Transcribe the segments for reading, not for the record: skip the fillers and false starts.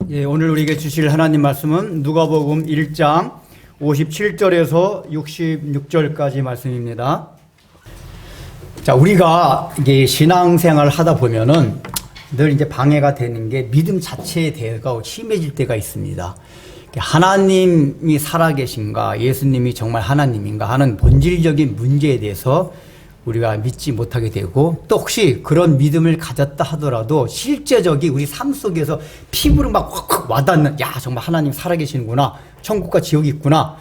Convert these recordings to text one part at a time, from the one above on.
예, 오늘 우리에게 주실 하나님 말씀은 누가복음 1장 57절에서 66절까지 말씀입니다. 자, 우리가 이게 신앙생활을 하다 보면은 늘 이제 방해가 되는 게 믿음 자체에 대해서 심해질 때가 있습니다. 하나님이 살아계신가, 예수님이 정말 하나님인가 하는 본질적인 문제에 대해서 우리가 믿지 못하게 되고, 또 혹시 그런 믿음을 가졌다 하더라도 실제적인 우리 삶 속에서 피부로 막 확 와닿는, 야, 정말 하나님 살아계시는구나, 천국과 지옥이 있구나,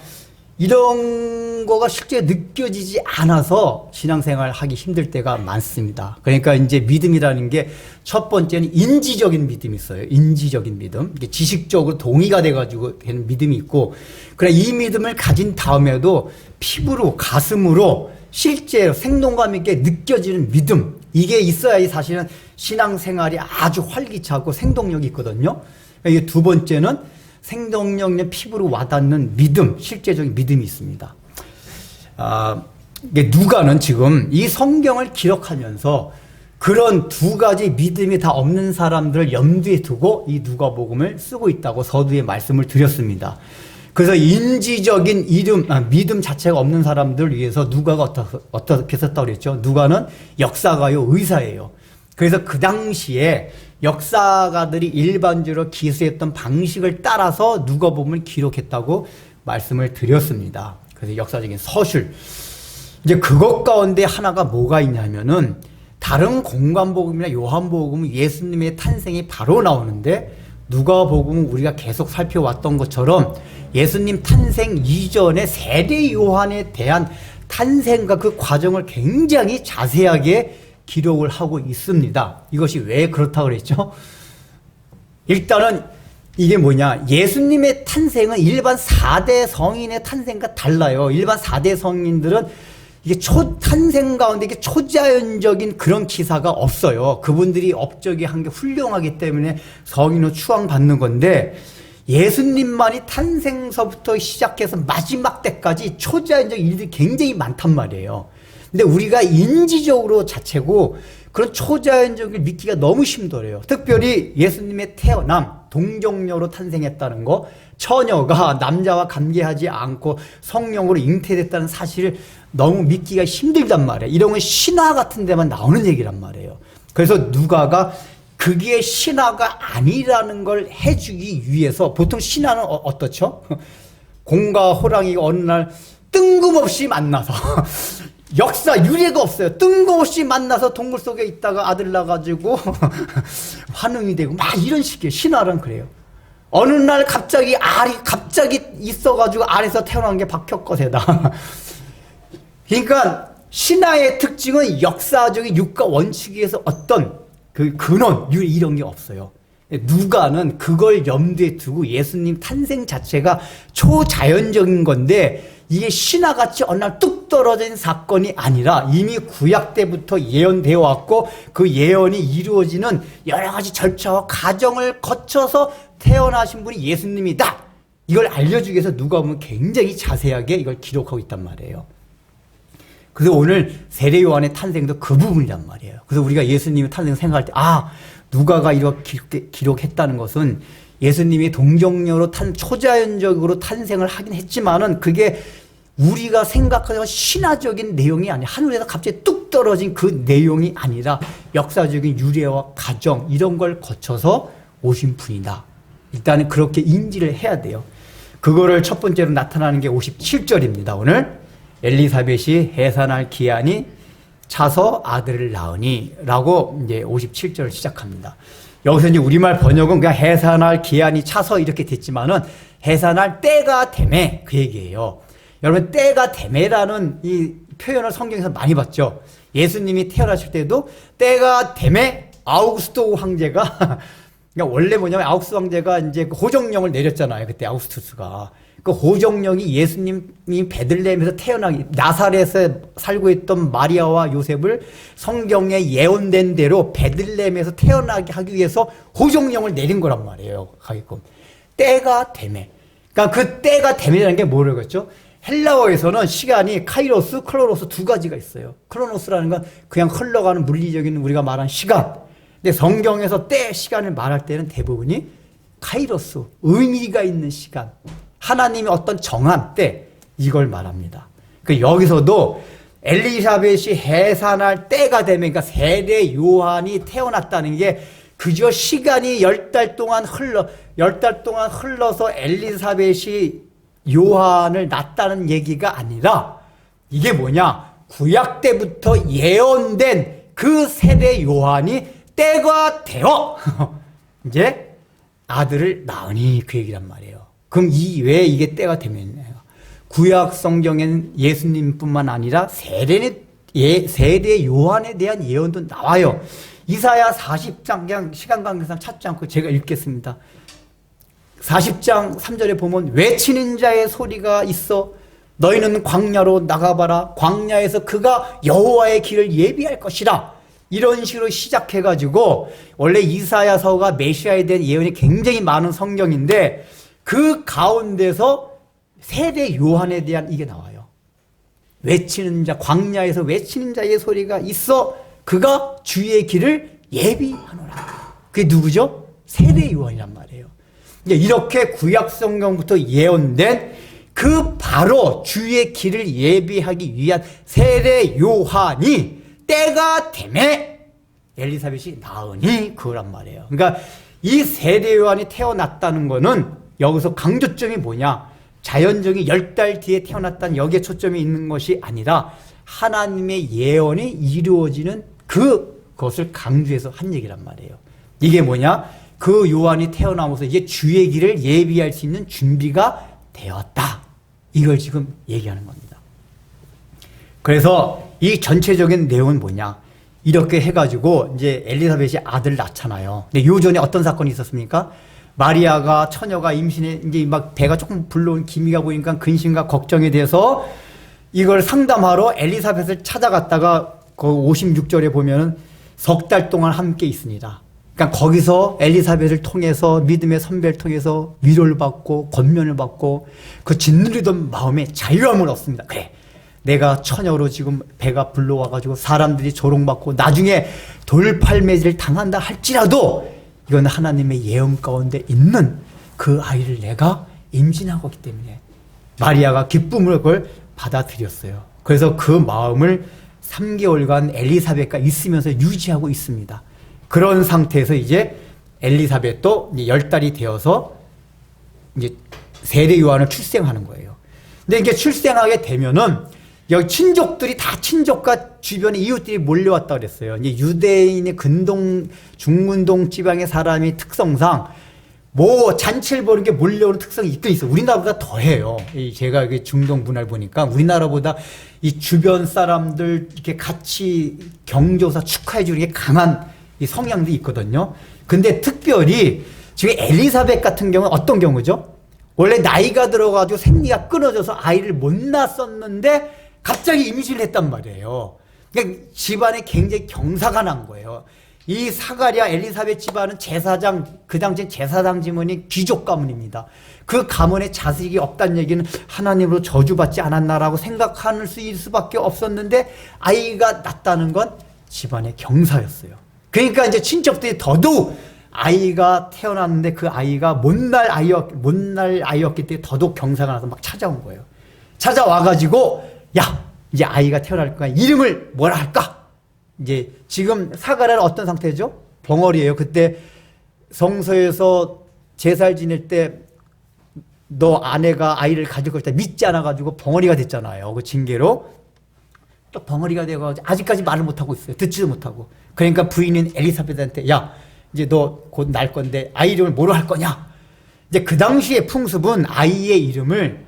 이런 거가 실제 느껴지지 않아서 신앙생활 하기 힘들 때가 많습니다. 그러니까 이제 믿음이라는 게 첫 번째는 인지적인 믿음이 있어요. 인지적인 믿음. 이게 지식적으로 동의가 돼가지고 되는 믿음이 있고, 그러나 이 믿음을 가진 다음에도 피부로, 가슴으로 실제 생동감 있게 느껴지는 믿음, 이게 있어야지 사실은 신앙생활이 아주 활기차고 생동력이 있거든요. 이게 두 번째는 생동력의 피부로 와닿는 믿음, 실제적인 믿음이 있습니다. 이게 누가는 지금 이 성경을 기록하면서 그런 두 가지 믿음이 다 없는 사람들을 염두에 두고 이 누가복음을 쓰고 있다고 서두에 말씀을 드렸습니다. 그래서 인지적인 믿음 자체가 없는 사람들을 위해서 누가가 어떻게 썼다고 그랬죠? 누가는 역사가요, 의사예요. 그래서 그 당시에 역사가들이 일반적으로 기술했던 방식을 따라서 누가복음을 기록했다고 말씀을 드렸습니다. 그래서 역사적인 서술. 이제 그것 가운데 하나가 뭐가 있냐면은 다른 공관복음이나 요한복음은 예수님의 탄생이 바로 나오는데, 누가복음은 우리가 계속 살펴왔던 것처럼 예수님 탄생 이전의 세례 요한에 대한 탄생과 그 과정을 굉장히 자세하게 기록을 하고 있습니다. 이것이 왜 그렇다고 그랬죠? 일단은 이게 뭐냐, 예수님의 탄생은 일반 4대 성인의 탄생과 달라요. 일반 4대 성인들은 이게 탄생 가운데 이게 초자연적인 그런 기사가 없어요. 그분들이 업적이 한 게 훌륭하기 때문에 성인으로 추앙받는 건데, 예수님만이 탄생서부터 시작해서 마지막 때까지 초자연적인 일들이 굉장히 많단 말이에요. 근데 우리가 인지적으로 자체고 그런 초자연적을 믿기가 너무 힘들어요. 특별히 예수님의 태어남, 동정녀로 탄생했다는 거, 처녀가 남자와 관계하지 않고 성령으로 잉태됐다는 사실을 너무 믿기가 힘들단 말이에요. 이런 건 신화 같은 데만 나오는 얘기란 말이에요. 그래서 누가가 그게 신화가 아니라는 걸 해주기 위해서, 보통 신화는 어떻죠? 공과 호랑이가 어느 날 뜬금없이 만나서 역사 유례가 없어요. 뜬금없이 만나서 동굴 속에 있다가 아들 낳아가지고 환웅이 되고 막 이런 식이에요. 신화는 그래요. 어느 날 갑자기 알이 있어가지고 알에서 태어난 게 박혁거세다. 그러니까 신화의 특징은 역사적인 육가 원칙에서 어떤 그 근원, 이런 게 없어요. 누가는 그걸 염두에 두고 예수님 탄생 자체가 초자연적인 건데, 이게 신화같이 어느 날 뚝 떨어진 사건이 아니라 이미 구약 때부터 예언되어 왔고, 그 예언이 이루어지는 여러 가지 절차와 과정을 거쳐서 태어나신 분이 예수님이다, 이걸 알려주기 위해서 누가 보면 굉장히 자세하게 이걸 기록하고 있단 말이에요. 그래서 오늘 세례 요한의 탄생도 그 부분이란 말이에요. 그래서 우리가 예수님의 탄생 생각할 때, 누가가 이렇게 기록했다는 것은 예수님이 동정녀로 초자연적으로 탄생을 하긴 했지만은 그게 우리가 생각하는 신화적인 내용이 아니라, 하늘에서 갑자기 뚝 떨어진 그 내용이 아니라 역사적인 유래와 과정, 이런 걸 거쳐서 오신 분이다. 일단은 그렇게 인지를 해야 돼요. 그거를 첫 번째로 나타나는 게 57절입니다. 오늘 엘리사벳이 해산할 기한이 차서 아들을 낳으니 라고 이제 57절을 시작합니다. 여기서 이제 우리말 번역은 그냥 해산할 기한이 차서 이렇게 됐지만은 해산할 때가 되매, 그 얘기예요. 여러분, 때가 되매라는 이 표현을 성경에서 많이 봤죠. 예수님이 태어나실 때도 때가 되매 아우구스토 황제가 그러니까 원래 뭐냐면 아우구스토 황제가 이제 호정령을 내렸잖아요. 그때 아우구스투스가. 그 호정령이 예수님이 베들레헴에서 태어나기, 나사렛에 살고 있던 마리아와 요셉을 성경에 예언된 대로 베들레헴에서 태어나게 하기 위해서 호정령을 내린 거란 말이에요. 가게끔. 때가 되매. 그러니까 그 때가 되매라는 게 뭐라고 했죠? 헬라어에서는 시간이 카이로스, 클로노스 두 가지가 있어요. 클로노스라는 건 그냥 흘러가는 물리적인 우리가 말하는 시간. 근데 성경에서 때, 시간을 말할 때는 대부분이 카이로스, 의미가 있는 시간, 하나님이 어떤 정한 때, 이걸 말합니다. 여기서도 엘리사벳이 해산할 때가 되면, 그러니까 세례 요한이 태어났다는 게 그저 시간이 10달 동안 흘러서 엘리사벳이 요한을 낳았다는 얘기가 아니라, 이게 뭐냐? 구약 때부터 예언된 그 세례 요한이 때가 되어 이제 아들을 낳으니, 그 얘기란 말이에요. 그럼 왜 이게 때가 되면요? 구약 성경에는 예수님뿐만 아니라 세례 요한에 대한 예언도 나와요. 이사야 40장, 그냥 시간 관계상 찾지 않고 제가 읽겠습니다. 40장 3절에 보면 외치는 자의 소리가 있어 너희는 광야로 나가봐라. 광야에서 그가 여호와의 길을 예비할 것이라. 이런 식으로 시작해가지고, 원래 이사야서가 메시아에 대한 예언이 굉장히 많은 성경인데 그 가운데서 세례 요한에 대한 이게 나와요. 외치는 자, 광야에서 외치는 자의 소리가 있어 그가 주의 길을 예비하노라. 그게 누구죠? 세례 요한이란 말이에요. 이렇게 구약 성경부터 예언된 그 바로 주의 길을 예비하기 위한 세례 요한이 때가 되매 엘리사벳이 낳으니, 그거란 말이에요. 그러니까 이 세례 요한이 태어났다는 거는 여기서 강조점이 뭐냐? 자연적인 10달 뒤에 태어났다는 여기에 초점이 있는 것이 아니라 하나님의 예언이 이루어지는 그것을 강조해서 한 얘기란 말이에요. 이게 뭐냐? 그 요한이 태어나면서 이제 주의 길을 예비할 수 있는 준비가 되었다. 이걸 지금 얘기하는 겁니다. 그래서 이 전체적인 내용은 뭐냐? 이렇게 해가지고 이제 엘리사벳이 아들 낳잖아요. 근데 요전에 어떤 사건이 있었습니까? 마리아가 처녀가 임신해 이제 막 배가 조금 불러온 기미가 보이니까 근심과 걱정에 대해서 이걸 상담하러 엘리사벳을 찾아갔다가 그 56절에 보면은 석 달 동안 함께 있습니다. 그러니까 거기서 엘리사벳을 통해서 믿음의 선배를 통해서 위로를 받고 권면을 받고 그 짓누리던 마음에 자유함을 얻습니다. 그래, 내가 처녀로 지금 배가 불러와가지고 사람들이 조롱받고 나중에 돌팔매질을 당한다 할지라도 이건 하나님의 예언 가운데 있는 그 아이를 내가 임신하고 있기 때문에 마리아가 기쁨을 그걸 받아들였어요. 그래서 그 마음을 3개월간 엘리사벳과 있으면서 유지하고 있습니다. 그런 상태에서 이제 엘리사벳도 이제 10달이 되어서 이제 세례 요한을 출생하는 거예요. 근데 이게 출생하게 되면은 여기 친족들이 다 친족과 주변의 이웃들이 몰려왔다 그랬어요. 이제 유대인의 중문동 지방의 사람이 특성상 뭐 잔치를 보는 게 몰려오는 특성이 있긴 있어. 우리나라보다 더해요. 제가 중동 문화를 보니까 우리나라보다 이 주변 사람들 이렇게 같이 경조사 축하해 주는 게 강한 이 성향도 있거든요. 근데 특별히 지금 엘리사벳 같은 경우는 어떤 경우죠? 원래 나이가 들어가지고 생리가 끊어져서 아이를 못 낳았었는데 갑자기 임신을 했단 말이에요. 그러니까 집안에 굉장히 경사가 난 거예요. 이 사가랴 엘리사벳 집안은 제사장, 그 당시 제사장 지문이 귀족 가문입니다. 그 가문에 자식이 없다는 얘기는 하나님으로 저주받지 않았나라고 생각할 수밖에 없었는데 아이가 낳았다는 건 집안의 경사였어요. 그러니까 이제 친척들이 더더욱 아이가 태어났는데 그 아이가 못날 아이였기 때문에 더더욱 경사가 나서 막 찾아온 거예요. 찾아와가지고 야, 이제 아이가 태어날 거야. 이름을 뭐라 할까? 이제 지금 사가랴는 어떤 상태죠? 벙어리예요. 그때 성서에서 제사를 지낼 때 너 아내가 아이를 가질 것이다 믿지 않아가지고 벙어리가 됐잖아요. 그 징계로 또 벙어리가 되어가지고 아직까지 말을 못하고 있어요. 듣지도 못하고. 그러니까 부인인 엘리사벳한테 야, 이제 너 곧 날 건데 아이 이름을 뭐로 할 거냐? 이제 그 당시의 풍습은 아이의 이름을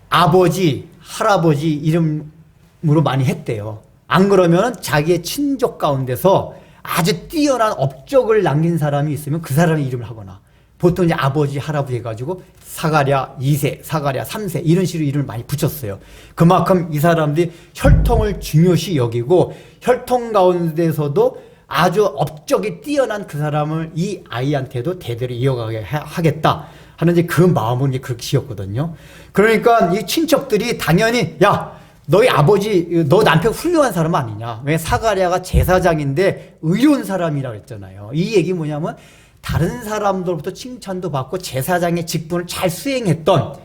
아버지, 할아버지 이름으로 많이 했대요. 안 그러면 자기의 친족 가운데서 아주 뛰어난 업적을 남긴 사람이 있으면 그 사람의 이름을 하거나 보통 이제 아버지, 할아버지 해가지고 사가랴 2세, 사가랴 3세 이런 식으로 이름을 많이 붙였어요. 그만큼 이 사람들이 혈통을 중요시 여기고 혈통 가운데서도 아주 업적이 뛰어난 그 사람을 이 아이한테도 대대로 이어가게 하겠다 하는 이제 그 마음은 이제 그렇게 지었거든요. 그러니까 이 친척들이 당연히 야, 너희 아버지, 너 남편 훌륭한 사람 아니냐? 왜 사가랴가 제사장인데 의로운 사람이라고 했잖아요. 이 얘기 뭐냐면 다른 사람들로부터 칭찬도 받고 제사장의 직분을 잘 수행했던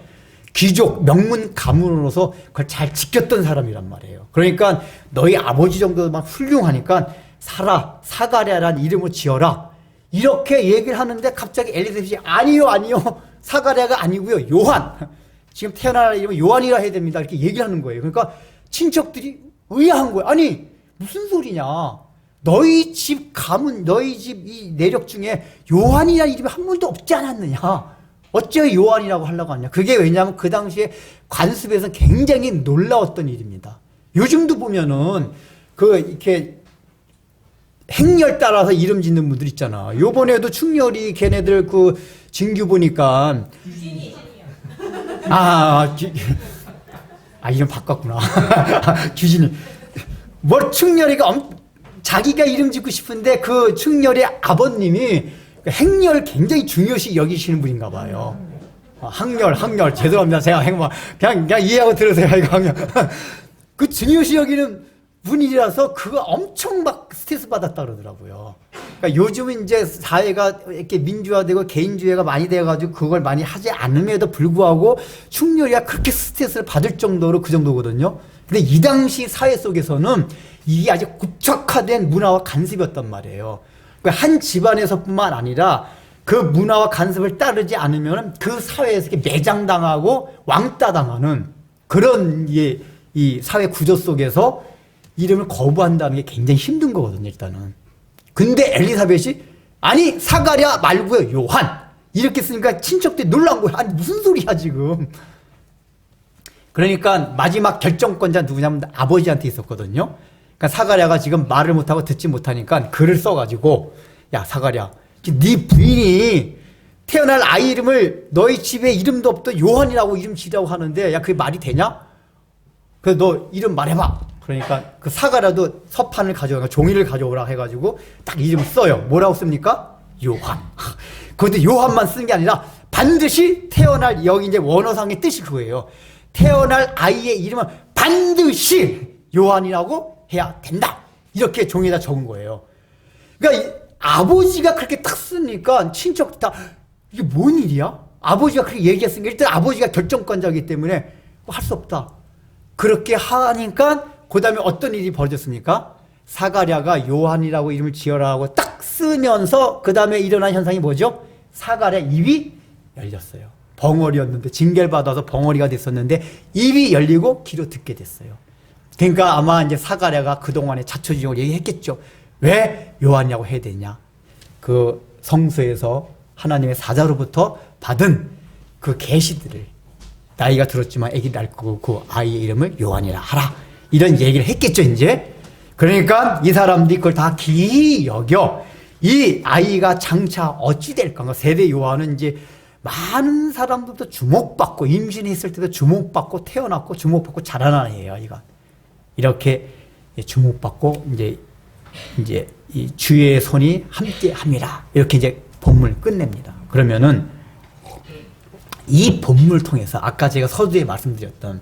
귀족 명문 가문으로서 그걸 잘 지켰던 사람이란 말이에요. 그러니까 너희 아버지 정도만 훌륭하니까 사가랴라는 이름을 지어라. 이렇게 얘기를 하는데 갑자기 엘리사벳이 아니요. 사가랴가 아니고요. 요한. 지금 태어날 이름은 요한이라 해야 됩니다. 이렇게 얘기를 하는 거예요. 그러니까 친척들이 의아한 거예요. 아니 무슨 소리냐. 너희 집 가문, 너희 집 이 내력 중에 요한이라는 이름이 한 번도 없지 않았느냐. 어째 요한이라고 하려고 하냐. 그게 왜냐하면 그 당시에 관습에서는 굉장히 놀라웠던 일입니다. 요즘도 보면은 이렇게 행렬 따라서 이름 짓는 분들 있잖아. 요번에도 충렬이 걔네들 진규 보니까 이름 바꿨구나. 규진이 충렬이가 자기가 이름 짓고 싶은데 그 충렬의 아버님이 행렬 굉장히 중요시 여기시는 분인가 봐요. 항렬 죄송합니다. 제가 그냥 이해하고 들으세요. 이거 항렬. 그 중요시 여기는 분이라서 그거 엄청 막 스트레스 받았다 그러더라고요. 그러니까 요즘은 이제 사회가 이렇게 민주화되고 개인주의가 많이 돼가지고 그걸 많이 하지 않음에도 불구하고 충렬이가 그렇게 스트레스를 받을 정도로 그 정도거든요. 근데 이 당시 사회 속에서는 이게 아주 고착화된 문화와 간습이었단 말이에요. 그러니까 한 집안에서뿐만 아니라 그 문화와 간습을 따르지 않으면 그 사회에서 이렇게 매장당하고 왕따당하는 그런 이 사회 구조 속에서 이름을 거부한다는 게 굉장히 힘든 거거든요, 일단은. 근데 엘리사벳이 아니 사가랴 말고요, 요한 이렇게 쓰니까 친척들이 놀란 거야. 아니 무슨 소리야 지금. 그러니까 마지막 결정권자 누구냐면 아버지한테 있었거든요. 그러니까 사가랴가 지금 말을 못하고 듣지 못하니까 글을 써가지고 야 사가랴 네 부인이 태어날 아이 이름을 너희 집에 이름도 없던 요한이라고 이름 지라고 하는데 야 그게 말이 되냐? 그래서 너 이름 말해봐. 그러니까 그 사가랴도 서판을 가져오라 종이를 가져오라 해가지고 딱 이름을 써요. 뭐라고 씁니까? 요한. 그런데 요한만 쓰는 게 아니라 반드시 태어날 여기 이제 원어상의 뜻이 그거예요. 태어날 아이의 이름은 반드시 요한이라고 해야 된다. 이렇게 종이에다 적은 거예요. 그러니까 아버지가 그렇게 딱 쓰니까 친척 다 이게 뭔 일이야? 아버지가 그렇게 얘기했으니까 일단 아버지가 결정권자이기 때문에 할 수 없다. 그렇게 하니까 그 다음에 어떤 일이 벌어졌습니까? 사가랴가 요한이라고 이름을 지어라 하고 딱 쓰면서 그 다음에 일어난 현상이 뭐죠? 사가랴 입이 열렸어요. 벙어리였는데 징계를 받아서 벙어리가 됐었는데 입이 열리고 귀로 듣게 됐어요. 그러니까 아마 이제 사가랴가 그동안에 자초지종을 얘기했겠죠. 왜 요한이라고 해야 되냐? 그 성서에서 하나님의 사자로부터 받은 그 계시들을 나이가 들었지만 아기 낳을 거고 그 아이의 이름을 요한이라 하라. 이런 얘기를 했겠죠, 이제. 그러니까 이 사람들이 그걸 다 기이 여겨 이 아이가 장차 어찌 될까? 세대 요한은 이제 많은 사람들도 주목받고 임신했을 때도 주목받고 태어났고 주목받고 자라난 애예요, 아이가. 이렇게 주목받고 이제 이 주의 손이 함께 합니다. 이렇게 이제 본문을 끝냅니다. 그러면은 이 본문을 통해서 아까 제가 서두에 말씀드렸던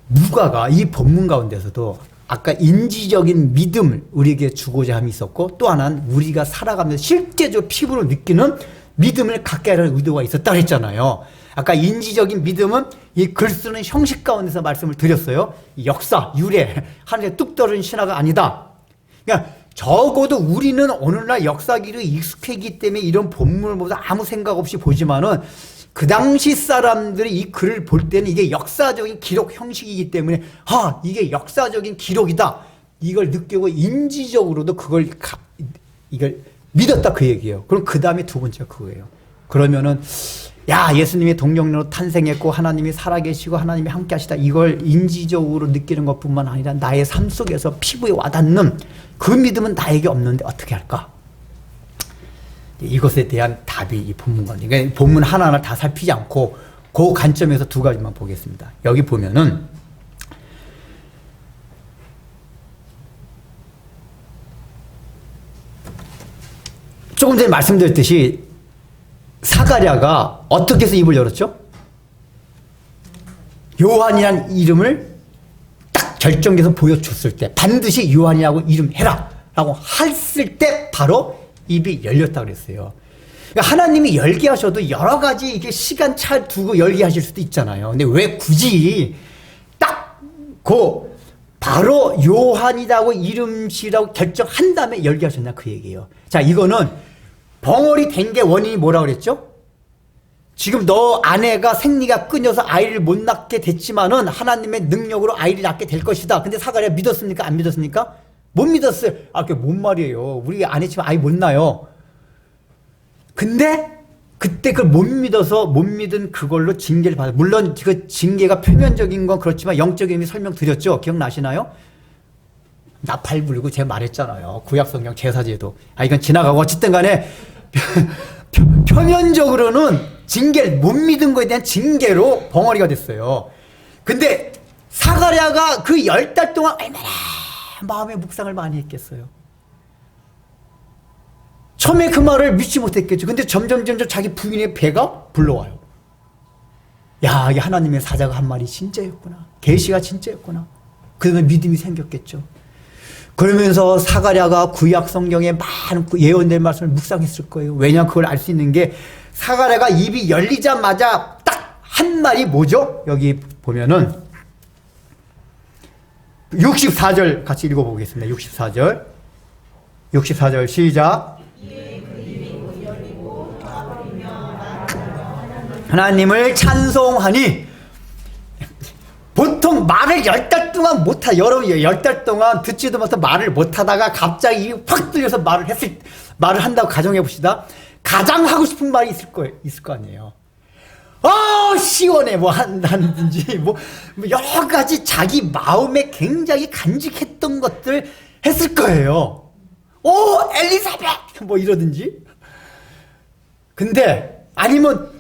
누가가 이 본문 가운데서도 아까 인지적인 믿음을 우리에게 주고자 함이 있었고 또 하나는 우리가 살아가면서 실제적으로 피부로 느끼는 믿음을 갖게 하려는 의도가 있었다고 했잖아요. 아까 인지적인 믿음은 이 글 쓰는 형식 가운데서 말씀을 드렸어요. 역사, 유래, 하늘에 뚝 떨어진 신화가 아니다. 그러니까 적어도 우리는 오늘날 역사기로 익숙해지기 때문에 이런 본문을 보다 아무 생각 없이 보지만은 그 당시 사람들이 이 글을 볼 때는 이게 역사적인 기록 형식이기 때문에 이게 역사적인 기록이다. 이걸 느끼고 인지적으로도 이걸 믿었다 그 얘기예요. 그럼 그 다음에 두 번째가 그거예요. 그러면은 예수님이 동정녀로 탄생했고 하나님이 살아계시고 하나님이 함께 하시다. 이걸 인지적으로 느끼는 것뿐만 아니라 나의 삶 속에서 피부에 와닿는 그 믿음은 나에게 없는데 어떻게 할까? 이것에 대한 답이 이 본문 가운데. 그러니까 본문 하나하나 다 살피지 않고 그 관점에서 두 가지만 보겠습니다. 여기 보면은 조금 전에 말씀드렸듯이 사가랴가 어떻게 해서 입을 열었죠? 요한이라는 이름을 딱 결정해서 보여줬을 때 반드시 요한이라고 이름해라 라고 했을 때 바로 입이 열렸다 그랬어요. 그러니까 하나님이 열게 하셔도 여러 가지 이게 시간 차 두고 열게 하실 수도 있잖아요. 근데 왜 굳이 딱 바로 요한이라고 이름시라고 결정한 다음에 열게 하셨나 그 얘기예요. 자, 이거는 벙어리 된 게 원인이 뭐라고 그랬죠? 지금 너 아내가 생리가 끊어서 아이를 못 낳게 됐지만은 하나님의 능력으로 아이를 낳게 될 것이다. 근데 사가랴 믿었습니까? 안 믿었습니까? 못 믿었어요. 그게 뭔 말이에요. 우리 아내 치면 아이 못 낳아요. 근데 그때 그걸 못 믿어서 못 믿은 그걸로 징계를 받아요. 물론 그 징계가 표면적인 건 그렇지만 영적인 의미 설명드렸죠. 기억나시나요? 나팔 불고 제가 말했잖아요. 구약성경 제사제도. 이건 지나가고 어쨌든 간에 표면적으로는 징계를 못 믿은 거에 대한 징계로 벙어리가 됐어요. 근데 사가랴가 그 10달 동안 얼마나 마음의 묵상을 많이 했겠어요. 처음에 그 말을 믿지 못했겠죠. 근데 점점 자기 부인의 배가 불러와요. 야, 이게 하나님의 사자가 한 말이 진짜였구나. 계시가 진짜였구나. 그러면 믿음이 생겼겠죠. 그러면서 사가랴가 구약 성경에 많은 예언된 말씀을 묵상했을 거예요. 왜냐하면 그걸 알 수 있는 게 사가랴가 입이 열리자마자 딱 한 말이 뭐죠? 여기 보면은 64절 같이 읽어보겠습니다. 64절 시작. 하나님을 찬송하니. 보통 말을 10달 동안 여러분 10달 동안 듣지도 못한 말을 못하다가 갑자기 확 들려서 말을 한다고 가정해 봅시다. 가장 하고 싶은 말이 있을 거 아니에요. 시원해, 한다든지, 여러 가지 자기 마음에 굉장히 간직했던 것들 했을 거예요. 엘리사벳! 이러든지. 근데, 아니면,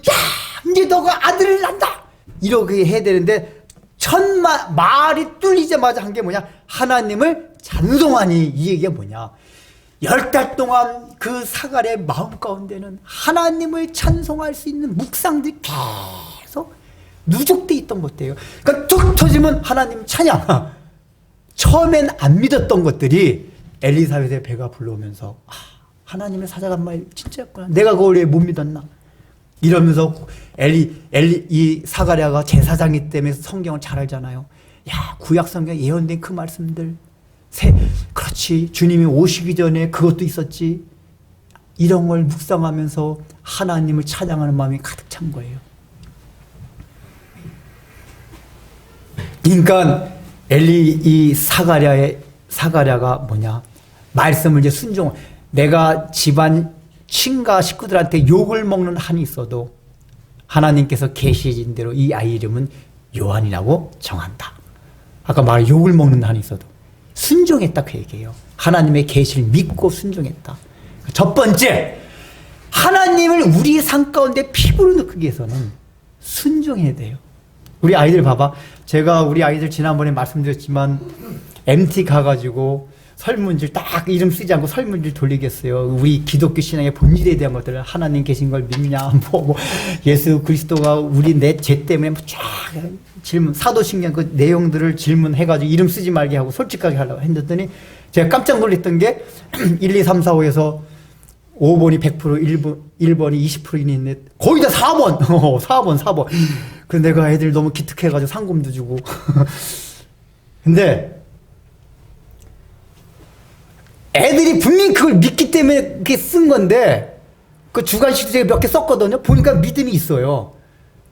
이제 너가 아들을 낳는다! 이렇게 해야 되는데, 말이 뚫리자마자 한 게 뭐냐? 하나님을 찬송하니. 이 얘기가 뭐냐? 10달 동안 그 사가랴의 마음 가운데는 하나님을 찬송할 수 있는 묵상들이 계속 누적돼 있던 것들이에요. 그러니까 툭 터지면 하나님 찬양. 처음엔 안 믿었던 것들이 엘리사벳의 배가 불러오면서 하나님의 사자가 한 말 진짜였구나. 내가 그걸 왜 못 믿었나? 이러면서 이 사가랴가 제사장이기 때문에 성경을 잘 알잖아요. 구약 성경에 예언된 그 말씀들. 그렇지. 주님이 오시기 전에 그것도 있었지. 이런 걸 묵상하면서 하나님을 찬양하는 마음이 가득 찬 거예요. 그러니까 이 사가랴가 뭐냐? 말씀을 이제 내가 집안 친가 식구들한테 욕을 먹는 한이 있어도 하나님께서 계시진 대로 이 아이 이름은 요한이라고 정한다. 아까 말한 욕을 먹는 한이 있어도 순종했다 그 얘기예요. 하나님의 계시를 믿고 순종했다. 첫 번째, 하나님을 우리의 삶 가운데 피부로 느끼기 위해서는 순종해야 돼요. 우리 아이들 봐봐. 제가 우리 아이들 지난번에 말씀드렸지만 MT 가가지고 설문지를 딱 이름 쓰지 않고 설문지를 돌리겠어요. 우리 기독교 신앙의 본질에 대한 것들을 하나님 계신 걸 믿냐, 예수 그리스도가 제 때문에 쫙 질문, 사도신경 그 내용들을 질문해가지고 이름 쓰지 말게 하고 솔직하게 하려고 했더니 제가 깜짝 놀랐던 게 1, 2, 3, 4, 5에서 5번이 100%, 1번이 20%이 있는데 거의 다 4번! 4번. 그래서 내가 애들 너무 기특해가지고 상금도 주고. 근데 애들이 분명히 그걸 믿기 때문에 그렇게 쓴 건데 그 주관식도 제가 몇 개 썼거든요. 보니까 믿음이 있어요.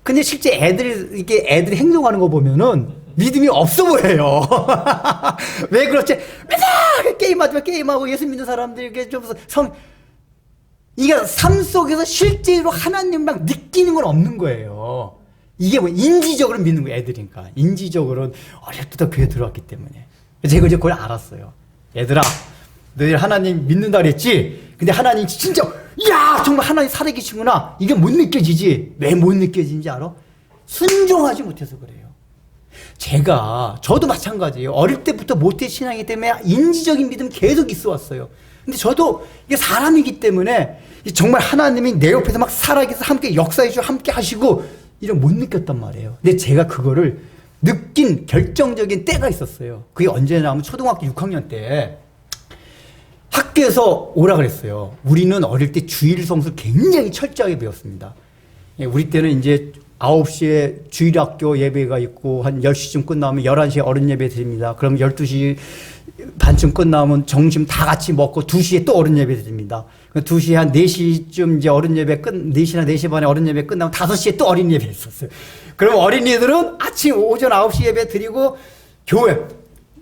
근데 실제 애들이 행동하는 거 보면은 믿음이 없어 보여요. 왜 그렇지? 맨날 게임하고 예수 믿는 사람들에게 좀 이게 삶 속에서 실제로 하나님 막 느끼는 건 없는 거예요. 이게 인지적으로 믿는 거예요, 애들이니까. 인지적으로는 어릴 때부터 교회 들어왔기 때문에. 제가 이제 그걸 알았어요. 얘들아, 너희 하나님 믿는다 그랬지? 근데 하나님 진짜, 정말 하나님 살아계시구나. 이게 못 느껴지지? 왜 못 느껴지는지 알아? 순종하지 못해서 그래요. 저도 마찬가지예요. 어릴 때부터 모태 신앙이기 때문에 인지적인 믿음 계속 있어 왔어요. 근데 저도 이게 사람이기 때문에 정말 하나님이 내 옆에서 막 살아계셔서 함께 역사해주고 함께 하시고 이런 못 느꼈단 말이에요. 근데 제가 그거를 느낀 결정적인 때가 있었어요. 그게 언제냐면 초등학교 6학년 때 학교에서 오라 그랬어요. 우리는 어릴 때 주일 성수를 굉장히 철저하게 배웠습니다. 예, 우리 때는 이제 9시에 주일학교 예배가 있고 한 10시쯤 끝나면 11시에 어른 예배 드립니다. 그럼 12시 반쯤 끝나면 점심 다 같이 먹고 2시에 또 어른 예배 드립니다. 2시에 한 4시쯤 이제 어른 예배 4시나 4시 반에 어른 예배 끝나면 5시에 또 어린 예배 있었어요. 그럼 어린이들은 아침 오전 9시 예배 드리고 교회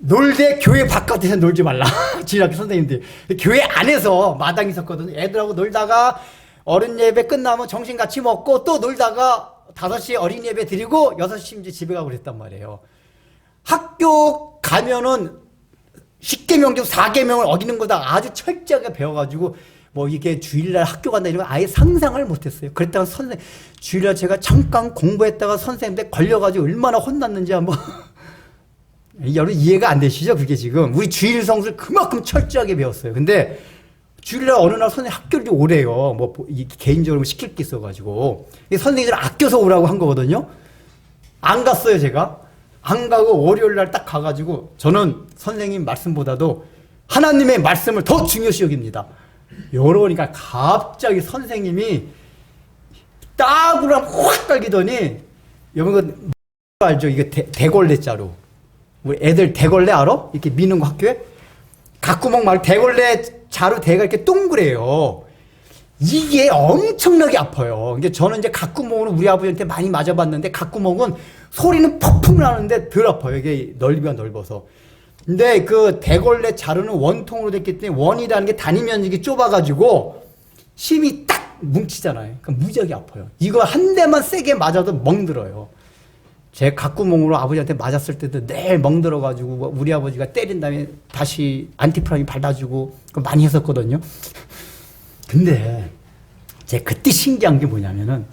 놀되 교회 바깥에서 놀지 말라. 주일학교 선생님들. 교회 안에서 마당이 있었거든요. 애들하고 놀다가 어른 예배 끝나면 점심 같이 먹고 또 놀다가 5시에 어린 예배 드리고 6시 이제 집에 가고 그랬단 말이에요. 학교 가면은 10계명 중 4계명을 어기는 거다 아주 철저하게 배워가지고 뭐 이게 주일날 학교 간다 이런 거 아예 상상을 못했어요. 그랬다가 주일날 제가 잠깐 공부했다가 선생님한테 걸려가지고 얼마나 혼났는지 한번 여러분 이해가 안 되시죠? 그게 지금 우리 주일 성수를 그만큼 철저하게 배웠어요. 근데 주일날 어느 날 선생님 학교를 좀 오래요. 뭐 개인적으로 시킬 게 있어가지고 선생님들 아껴서 오라고 한 거거든요. 안 갔어요 제가. 안 가고 월요일날 딱 가가지고 저는 선생님 말씀보다도 하나님의 말씀을 더 중요시 여깁니다. 이러니까 갑자기 선생님이 따구로 확 깔기더니 여러분 그 알죠? 이게 대걸레 자루. 우리 애들 대걸레 알아? 이렇게 미는 거 학교에? 각구멍 말고 대걸레 자루 대가 이렇게 동그래요. 이게 엄청나게 아파요. 이게 저는 이제 각구멍으로 우리 아버지한테 많이 맞아봤는데 각구멍은 소리는 퍽퍽 나는데 덜 아파요. 이게 넓이가 넓어서. 근데 그 대걸레 자루는 원통으로 됐기 때문에 원이라는 게 단위 면적이 좁아가지고 힘이 딱 뭉치잖아요. 그러니까 무지하게 아파요. 이거 한 대만 세게 맞아도 멍들어요. 제 각구멍으로 아버지한테 맞았을 때도 매일 멍들어가지고 우리 아버지가 때린 다음에 다시 안티프라미 발라주고 많이 했었거든요. 근데 제가 그때 신기한 게 뭐냐면은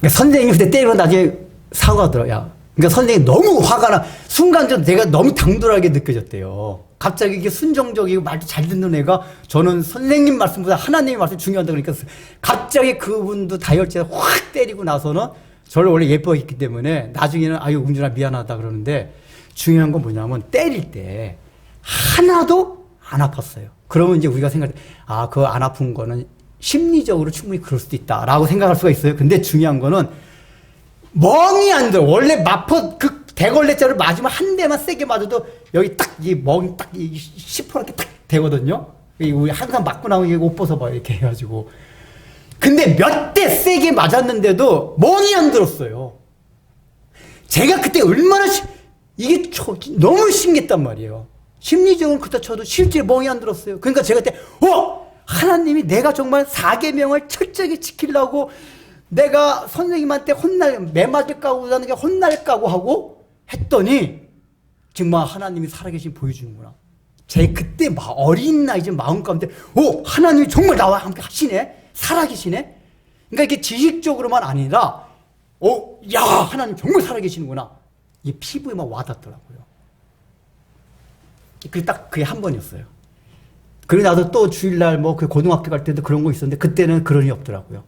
선생님이 그때 때리고 나중에 사과하더라. 야, 그러니까 선생님이 너무 화가 나 순간적으로 내가 너무 당돌하게 느껴졌대요. 갑자기 이게 순종적이고 말도 잘 듣는 애가 저는 선생님 말씀보다 하나님의 말씀이 중요하다고 그러니까 갑자기 그분도 다혈질에 확 때리고 나서는 저를 원래 예뻐했기 때문에 나중에는 아유 웅준아 미안하다 그러는데 중요한 건 뭐냐면 때릴 때 하나도 안 아팠어요. 그러면 이제 우리가 생각할 때 아, 그거 안 아픈 거는 심리적으로 충분히 그럴 수도 있다라고 생각할 수가 있어요. 근데 중요한 거는 멍이 안 들어. 원래 마포 그 대걸레자를 맞으면 한 대만 세게 맞아도 여기 딱 이 멍이 딱 시퍼렇게 딱 되거든요. 우리 항상 맞고 나오면 옷 벗어봐 이렇게 해가지고. 근데 몇 대 세게 맞았는데도 멍이 안 들었어요. 제가 그때 얼마나 이게 너무 신기했단 말이에요. 심리적으로 그렇다 쳐도 실제 멍이 안 들었어요. 그러니까 제가 그때 하나님이 내가 정말 4계명을 철저하게 지키려고 내가 선생님한테 매 맞을까고 하는 게 혼날까고 하고 했더니 정말 하나님이 살아계신 보여주는구나. 제 그때 어린 나이 좀 마음 가운데 하나님이 정말 나와 함께 하시네. 살아계시네. 그러니까 이게 지식적으로만 아니라 야 하나님 정말 살아계시는구나. 이게 피부에 막 와닿더라고요. 그게 한 번이었어요. 그리고 나도 또 주일날 그 고등학교 갈 때도 그런 거 있었는데 그때는 그런 일이 없더라고요.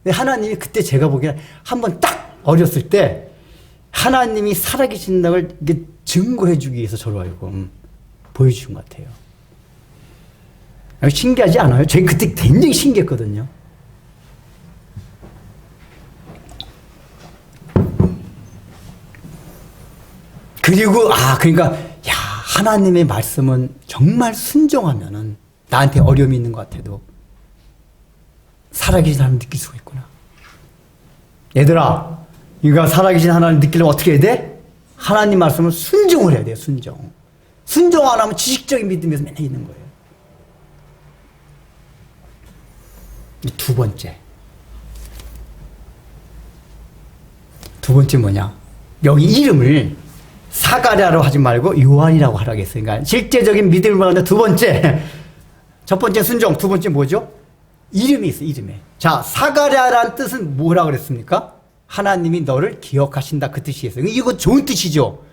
하나님이 그때 제가 보기에는 한 번 딱 어렸을 때 하나님이 살아계신다는 걸 이게 증거해 주기 위해서 저로 알고 보여주신 것 같아요. 신기하지 않아요? 저희 그때 굉장히 신기했거든요. 그리고 그러니까 하나님의 말씀은 정말 순종하면은 나한테 어려움이 있는 것 같아도 살아계신 하나님 느낄 수가 있구나. 얘들아, 네가 살아계신 하나님 느끼려면 어떻게 해야 돼? 하나님 말씀을 순종을 해야 돼요. 순종. 순종 안 하면 지식적인 믿음에서 맨날 있는 거예요. 두 번째 뭐냐? 여기 이름을 사가랴로 하지 말고 요한이라고 하라고 했어요. 그러니까 실제적인 믿음을 말하는데 두 번째, 첫 번째 순종, 두 번째 뭐죠? 이름이 있어요. 이름에. 자, 사가랴라는 뜻은 뭐라고 그랬습니까? 하나님이 너를 기억하신다 그 뜻이었어요. 이거 좋은 뜻이죠.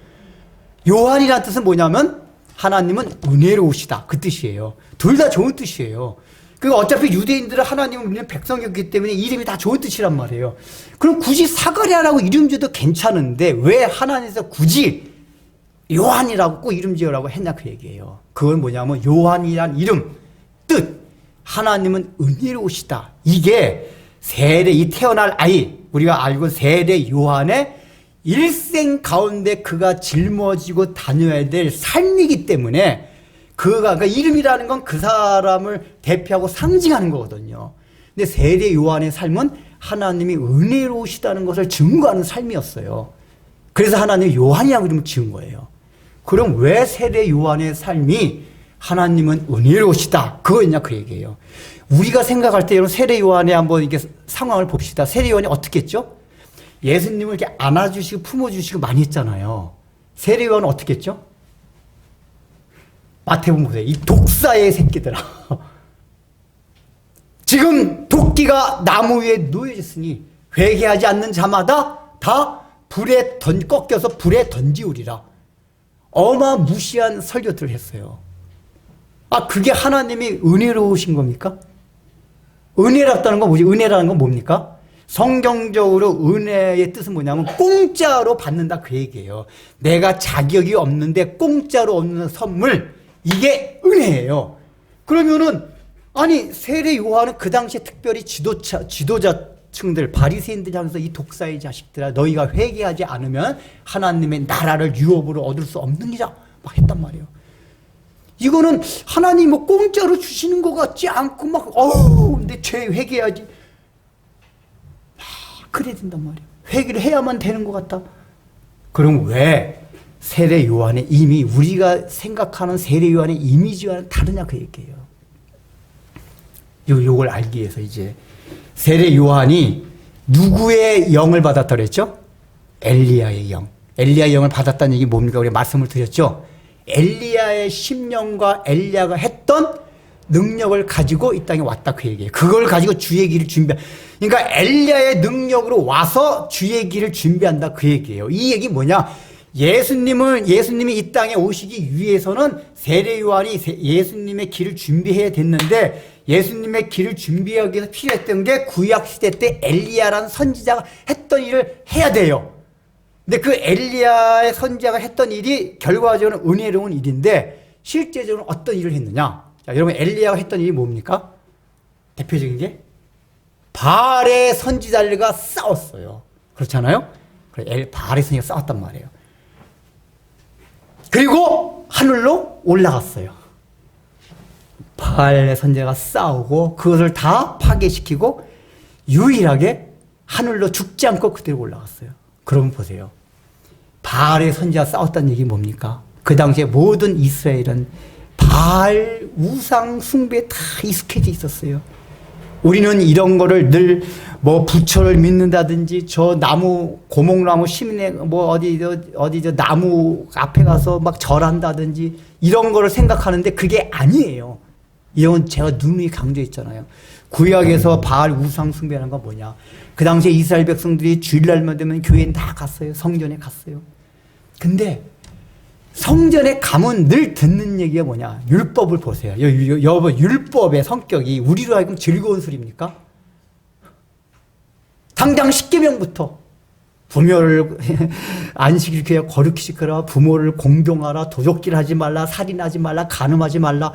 요한이라는 뜻은 뭐냐면 하나님은 은혜로우시다 그 뜻이에요. 둘 다 좋은 뜻이에요. 그러니까 어차피 유대인들은 하나님은 우리는 백성이었기 때문에 이름이 다 좋은 뜻이란 말이에요. 그럼 굳이 사가랴라고 이름 줘도 괜찮은데 왜 하나님께서 굳이 요한이라고 꼭 이름 지으라고 했냐 그 얘기예요. 그건 뭐냐면 요한이란 이름 뜻 하나님은 은혜로우시다. 이게 세례 이 태어날 아이 우리가 알고 세례 요한의 일생 가운데 그가 짊어지고 다녀야 될 삶이기 때문에 그러니까 이름이라는 건 그 사람을 대표하고 상징하는 거거든요. 근데 세례 요한의 삶은 하나님이 은혜로우시다는 것을 증거하는 삶이었어요. 그래서 하나님이 요한이라고 이름을 지은 거예요. 그럼 왜 세례 요한의 삶이 하나님은 은혜로우시다 그거였냐 그 얘기예요. 우리가 생각할 때 여러분 세례 요한의 한번 이게 상황을 봅시다. 세례 요한이 어떻게 했죠? 예수님을 이렇게 안아주시고 품어주시고 많이 했잖아요. 세례 요한은 어떻게 했죠? 마태복음 보세요. 이 독사의 새끼들아. 지금 도끼가 나무 위에 놓여졌으니 회개하지 않는 자마다 다 불에 꺾여서 불에 던지우리라. 어마무시한 설교들을 했어요. 아, 그게 하나님이 은혜로우신 겁니까? 은혜랍다는 건 뭐지? 은혜라는 건 뭡니까? 성경적으로 은혜의 뜻은 뭐냐면 공짜로 받는다 그 얘기예요. 내가 자격이 없는데 공짜로 얻는 선물, 이게 은혜예요. 그러면은 아니 세례 요한은 그 당시에 특별히 지도자층들 바리새인들이 하면서 이 독사의 자식들아 너희가 회개하지 않으면 하나님의 나라를 유업으로 얻을 수 없느니라 막 했단 말이에요. 이거는 하나님 뭐 공짜로 주시는 것 같지 않고 막 근데 죄 회개해야지 막 그래야 된단 말이에요. 회개를 해야만 되는 것 같다. 그럼 왜 세례 요한의 이미 우리가 생각하는 세례 요한의 이미지와는 다르냐 그 얘기예요. 요걸 알기 위해서 이제 세례 요한이 누구의 영을 받았다 그랬죠? 엘리야의 영. 엘리야의 영을 받았다는 얘기 뭡니까? 우리가 말씀을 드렸죠? 엘리야의 심령과 엘리야가 했던 능력을 가지고 이 땅에 왔다 그 얘기예요. 그걸 가지고 주의 길을 그러니까 엘리야의 능력으로 와서 주의 길을 준비한다 그 얘기예요. 이 얘기 뭐냐? 예수님이 이 땅에 오시기 위해서는 세례 요한이 예수님의 길을 준비해야 됐는데 예수님의 길을 준비하기 위해서 필요했던 게 구약시대 때 엘리야라는 선지자가 했던 일을 해야 돼요. 근데 그 엘리야의 선지자가 했던 일이 결과적으로 은혜로운 일인데 실제적으로 어떤 일을 했느냐? 자, 여러분 엘리야가 했던 일이 뭡니까? 대표적인 게 바알의 선지자들과 싸웠어요. 그렇잖아요? 바알의 선지자가 싸웠단 말이에요. 그리고 하늘로 올라갔어요. 바알의 선지자가 싸우고 그것을 다 파괴시키고 유일하게 하늘로 죽지 않고 그대로 올라갔어요. 그러면 보세요. 바알의 선지자가 싸웠다는 얘기 뭡니까? 그 당시에 모든 이스라엘은 바알 우상 숭배에 다 익숙해져 있었어요. 우리는 이런 거를 늘 뭐 부처를 믿는다든지 저 나무 고목나무 심내 뭐 어디 저 나무 앞에 가서 막 절한다든지 이런 거를 생각하는데 그게 아니에요. 이건 제가 누누이 강조했잖아요. 구약에서 바알 우상 숭배라는 건 뭐냐? 그 당시에 이스라엘 백성들이 주일날만 되면 교회에 다 갔어요. 성전에 갔어요. 근데 성전에 가면 늘 듣는 얘기가 뭐냐? 율법을 보세요. 여러분 율법의 성격이 우리로 하여금 즐거운 소리입니까? 당장 십계명부터 부모를 안식일 교회 거룩히 지켜라, 부모를 공경하라, 도적질 하지 말라, 살인하지 말라, 간음하지 말라.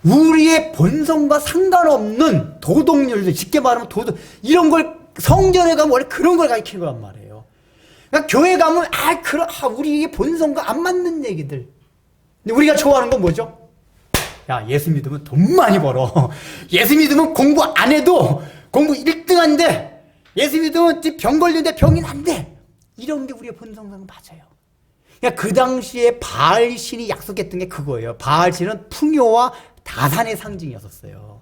우리의 본성과 상관없는 도덕률들, 쉽게 말하면 도덕, 이런 걸 성전에 가면 원래 그런 걸 가르치는 거란 말이에요. 그러니까 교회 가면 우리의 본성과 안 맞는 얘기들. 근데 우리가 좋아하는 건 뭐죠? 야, 예수 믿으면 돈 많이 벌어. 예수 믿으면 공부 안 해도 공부 1등한데 예수 믿으면 병 걸리는데 병이 난대. 이런 게 우리의 본성상 맞아요. 그러니까 그 당시에 바알 신이 약속했던 게 그거예요. 바알 신은 풍요와 다산의 상징이었어요.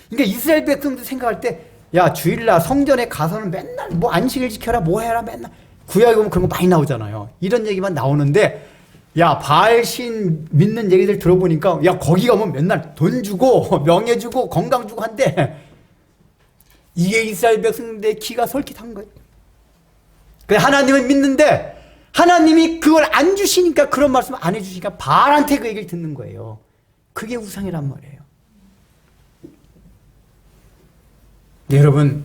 그러니까 이스라엘 백성들 생각할 때, 야, 주일날 성전에 가서는 맨날 뭐 안식일 지켜라, 뭐 해라, 맨날. 구약에 보면 그런 거 많이 나오잖아요. 이런 얘기만 나오는데, 야, 바알 신 믿는 얘기들 들어보니까, 야, 거기 가면 맨날 돈 주고, 명예 주고, 건강 주고 한데, 이게 이스라엘 백성들의 기가 솔깃한 거예요. 그래, 하나님을 믿는데, 하나님이 그걸 안 주시니까 그런 말씀 안 해주시니까 바알한테 그 얘기를 듣는 거예요. 그게 우상이란 말이에요. 네, 여러분,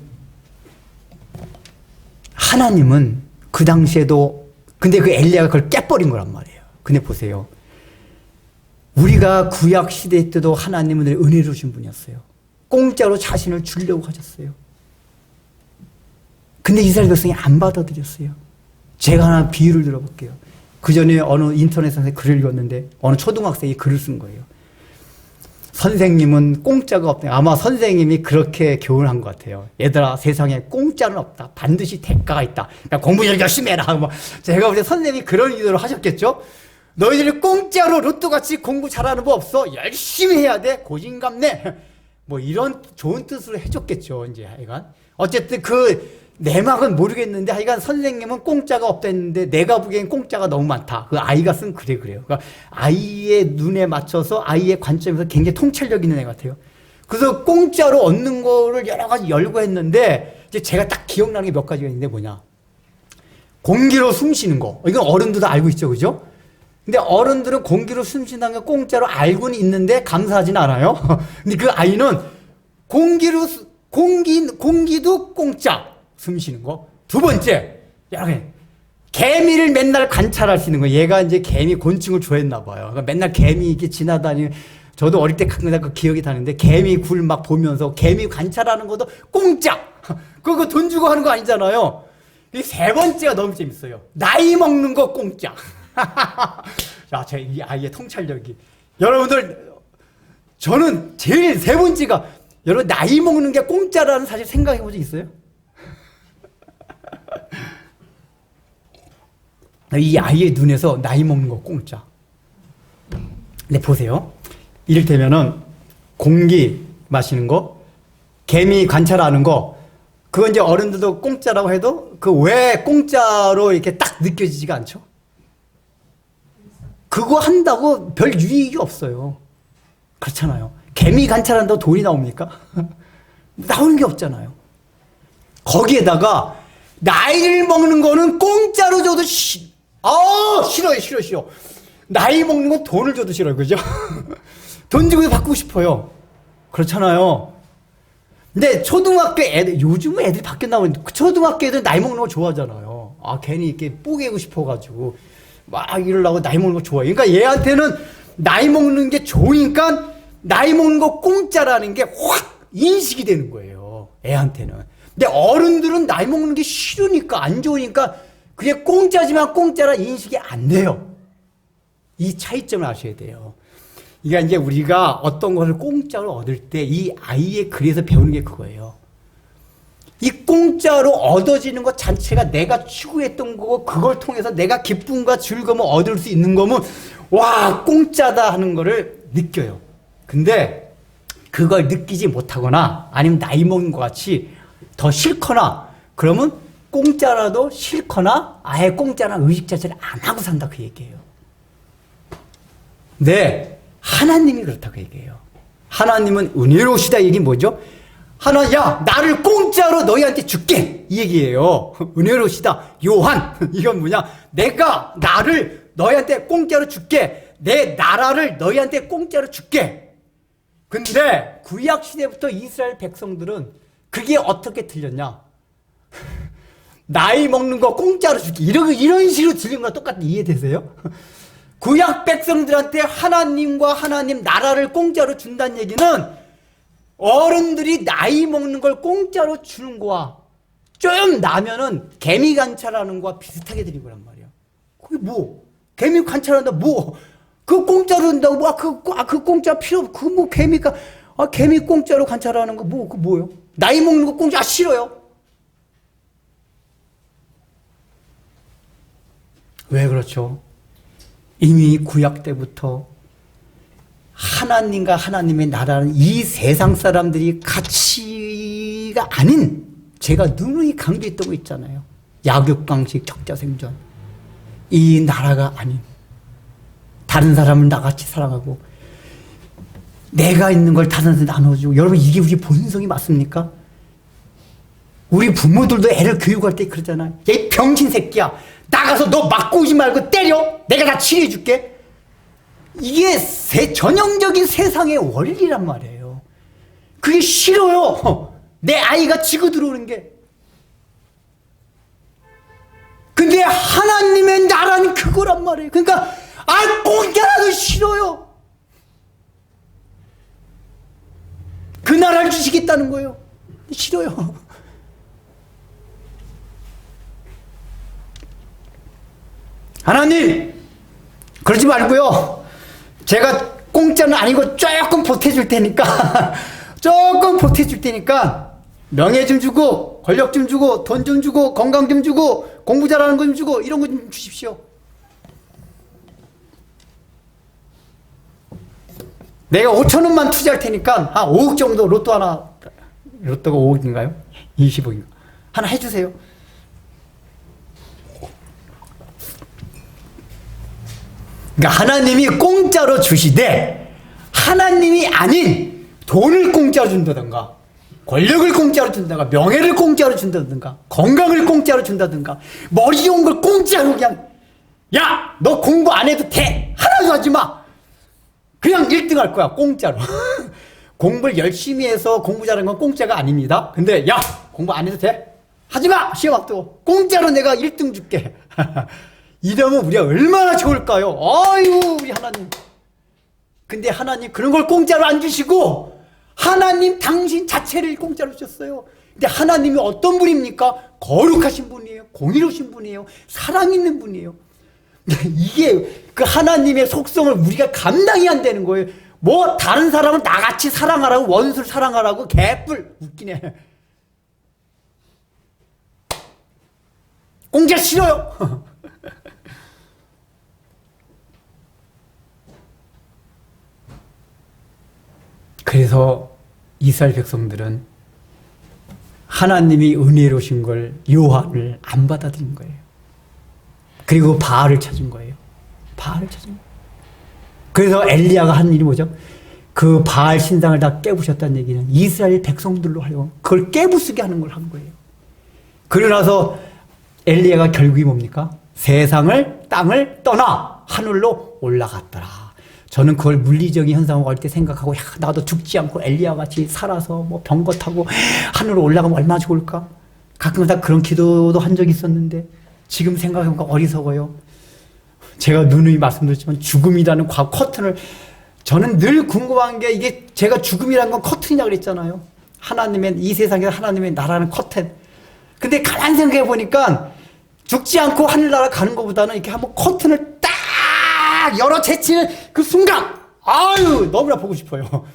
하나님은 그 당시에도, 근데 그 엘리야가 그걸 깨버린 거란 말이에요. 근데 보세요. 우리가 구약 시대 때도 하나님은 늘 은혜로 주신 분이었어요. 공짜로 자신을 주려고 하셨어요. 근데 이스라엘 백성이 안 받아들였어요. 제가 하나 비유를 들어볼게요. 그 전에 어느 인터넷에서 글을 읽었는데 어느 초등학생이 글을 쓴 거예요. 선생님은 공짜가 없다. 아마 선생님이 그렇게 교훈한 것 같아요. 얘들아, 세상에 공짜는 없다. 반드시 대가가 있다. 그러니까 공부 열심히 해라. 뭐 제가 볼 때 선생님이 그런 의도로 하셨겠죠? 너희들이 공짜로 로또같이 공부 잘하는 법 없어. 열심히 해야 돼. 고진감래. 뭐 이런 좋은 뜻으로 해줬겠죠. 이제 하여간. 어쨌든 그 내막은 모르겠는데 하여간 선생님은 공짜가 없다 했는데 내가 보기엔 공짜가 너무 많다. 그 아이가 쓴 글에 그래요. 그러니까 아이의 눈에 맞춰서 아이의 관점에서 굉장히 통찰력 있는 애 같아요. 그래서 공짜로 얻는 거를 여러 가지 열고 했는데 이제 제가 딱 기억나는 게 몇 가지가 있는데 뭐냐. 공기로 숨 쉬는 거. 이건 어른들도 알고 있죠. 그죠? 근데 어른들은 공기로 숨 쉰다는 거 공짜로 알고는 있는데 감사하진 않아요. 근데 그 아이는 공기도 공짜. 숨 쉬는 거. 두 번째, 개미를 맨날 관찰할 수 있는 거. 얘가 이제 개미 곤충을 좋아했나 봐요. 그러니까 맨날 개미 이렇게 지나다니는, 저도 어릴 때 가끔 그 기억이 나는데 개미 굴 막 보면서 개미 관찰하는 것도 공짜! 그거 돈 주고 하는 거 아니잖아요. 이 세 번째가 너무 재밌어요. 나이 먹는 거 공짜. 야, 이 아이의 통찰력이. 여러분들, 저는 제일 세 번째가, 여러분, 나이 먹는 게 공짜라는 사실 생각해 본 적 있어요? 이 아이의 눈에서 나이 먹는 거 공짜. 근데 보세요. 이를테면은 공기 마시는 거, 개미 관찰하는 거, 그건 이제 어른들도 공짜라고 해도 그 왜 공짜로 이렇게 딱 느껴지지가 않죠? 그거 한다고 별 유익이 없어요. 그렇잖아요. 개미 관찰한다고 돈이 나옵니까? 나오는 게 없잖아요. 거기에다가 나이를 먹는 거는 공짜로 줘도 싫어요. 나이 먹는 건 돈을 줘도 싫어요. 그죠? 돈 주고 받고 싶어요. 그렇잖아요. 근데 초등학교 애들, 요즘은 애들이 바뀌었나 보는데, 초등학교 애들 나이 먹는 거 좋아하잖아요. 아, 괜히 이렇게 뽀개고 싶어가지고, 막 이러려고 나이 먹는 거 좋아해요. 그러니까 얘한테는 나이 먹는 게 좋으니까, 나이 먹는 거 공짜라는 게 확 인식이 되는 거예요. 애한테는. 근데 어른들은 나이 먹는 게 싫으니까, 안 좋으니까, 그게 공짜지만 공짜라 인식이 안 돼요. 이 차이점을 아셔야 돼요. 그러니까 이제 우리가 어떤 것을 공짜로 얻을 때 이 아이의 글에서 배우는 게 그거예요. 이 공짜로 얻어지는 것 자체가 내가 추구했던 거고 그걸 통해서 내가 기쁨과 즐거움을 얻을 수 있는 거면 와, 공짜다 하는 거를 느껴요. 근데 그걸 느끼지 못하거나 아니면 나이 먹는 것 같이 더 싫거나 그러면 공짜라도 싫거나 아예 공짜라는 의식 자체를 안 하고 산다 그 얘기예요. 네. 하나님이 그렇다고 얘기해요. 하나님은 은혜로우시다 얘기 뭐죠? 야, 나를 공짜로 너희한테 줄게! 이 얘기예요. 은혜로우시다. 요한. 이건 뭐냐? 내가 나를 너희한테 공짜로 줄게. 내 나라를 너희한테 공짜로 줄게. 근데 구약시대부터 이스라엘 백성들은 그게 어떻게 들렸냐? 나이 먹는 거 공짜로 줄게. 이런 식으로 들린 거랑 똑같은 이해되세요? 구약 백성들한테 하나님과 하나님 나라를 공짜로 준다는 얘기는 어른들이 나이 먹는 걸 공짜로 주는 거와 좀 나면은 개미 관찰하는 거와 비슷하게 들린 거란 말이야. 그게 뭐? 개미 관찰한다 뭐? 그 공짜로 준다고 뭐? 그 공짜 필요 없고 그 뭐 개미가 개미 공짜로 관찰하는 거 뭐? 그 뭐요? 나이 먹는 거 공짜 싫어요. 왜 그렇죠? 이미 구약 때부터 하나님과 하나님의 나라는 이 세상 사람들이 가치가 아닌 제가 누누이 강조했던 거 있잖아요. 약육강식 적자생존. 이 나라가 아닌 다른 사람을 나같이 사랑하고 내가 있는 걸 다른 사람한테 나눠주고 여러분 이게 우리 본성이 맞습니까? 우리 부모들도 애를 교육할 때 그러잖아요. 야, 이 병신 새끼야. 나가서 너 맞고 오지 말고 때려. 내가 다 치료해줄게. 이게 전형적인 세상의 원리란 말이에요. 그게 싫어요. 내 아이가 지고 들어오는 게. 근데 하나님의 나라는 그거란 말이에요. 그러니까 아, 공짜라도 싫어요. 그 나라를 주시겠다는 거예요. 싫어요. 하나님, 그러지 말고요. 제가 공짜는 아니고 조금 보태줄 테니까, 조금 보태줄 테니까, 명예 좀 주고, 권력 좀 주고, 돈 좀 주고, 건강 좀 주고, 공부 잘하는 거 좀 주고, 이런 거 좀 주십시오. 내가 5천 원만 투자할 테니까, 한 5억 정도 로또 하나, 로또가 5억인가요? 20억인가? 하나 해주세요. 그러니까 하나님이 공짜로 주시되 하나님이 아닌 돈을 공짜로 준다든가 권력을 공짜로 준다든가 명예를 공짜로 준다든가 건강을 공짜로 준다든가 머리 좋은 걸 공짜로 그냥 야! 너 공부 안 해도 돼! 하나도 하지 마! 그냥 1등 할 거야 공짜로. 공부를 열심히 해서 공부 잘하는 건 공짜가 아닙니다. 근데 야! 공부 안 해도 돼? 하지 마! 시험 앞두고 공짜로 내가 1등 줄게. 이러면 우리가 얼마나 좋을까요? 아유, 우리 하나님. 근데 하나님 그런 걸 공짜로 안 주시고 하나님 당신 자체를 공짜로 주셨어요. 근데 하나님이 어떤 분입니까? 거룩하신 분이에요. 공의로우신 분이에요. 사랑 있는 분이에요. 이게 그 하나님의 속성을 우리가 감당이 안 되는 거예요. 뭐 다른 사람은 나같이 사랑하라고 원수를 사랑하라고 개뿔 웃기네. 공짜 싫어요. 그래서 이스라엘 백성들은 하나님이 은혜로우신 걸 요한을 안 받아들인 거예요. 그리고 바알을 찾은 거예요. 바알을 찾은 거예요. 그래서 엘리야가 한 일이 뭐죠? 그 바알 신상을 다 깨부셨다는 얘기는 이스라엘 백성들로 하여금 그걸 깨부수게 하는 걸 한 거예요. 그러고 나서 엘리야가 결국이 뭡니까? 세상을 땅을 떠나 하늘로 올라갔더라. 저는 그걸 물리적인 현상으로 할 때 생각하고 야, 나도 죽지 않고 엘리야 같이 살아서 뭐 병거 타고 하늘로 올라가면 얼마나 좋을까? 가끔가다 그런 기도도 한 적이 있었는데 지금 생각해보니까 어리석어요. 제가 누누이 말씀드렸지만 죽음이라는 커튼을 저는 늘 궁금한 게 이게 제가 죽음이라는 건 커튼이라고 그랬잖아요. 하나님의 이 세상에서 하나님의 나라는 커튼. 근데 가만히 생각해 보니까 죽지 않고 하늘나라 가는 것보다는 이렇게 한번 커튼을 딱 열어 제치는 그 순간 아유 너무나 보고 싶어요.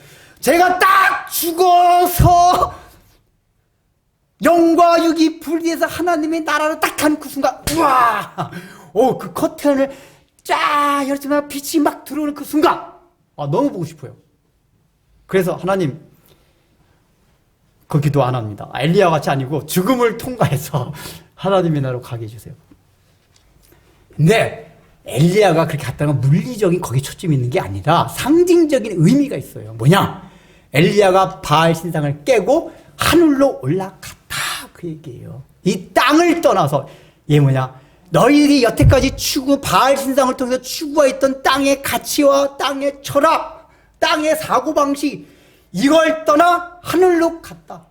제가 딱 죽어서 영과 육이 분리해서 하나님의 나라를 딱 가는 그 순간 우와 그 커튼을 쫙 열지만 빛이 막 들어오는 그 순간 너무 보고 싶어요. 그래서 하나님 그 기도 안 합니다. 엘리야 같이 아니고 죽음을 통과해서 하나님의 나라로 가게 해주세요. 근데 엘리야가 그렇게 갔다는 건 물리적인 거기에 초점이 있는 게 아니라 상징적인 의미가 있어요. 뭐냐? 엘리야가 바알 신상을 깨고 하늘로 올라갔다 그 얘기예요. 이 땅을 떠나서 얘 뭐냐? 너희들이 여태까지 바알 신상을 통해서 추구했던 땅의 가치와 땅의 철학, 땅의 사고방식 이걸 떠나 하늘로 갔다.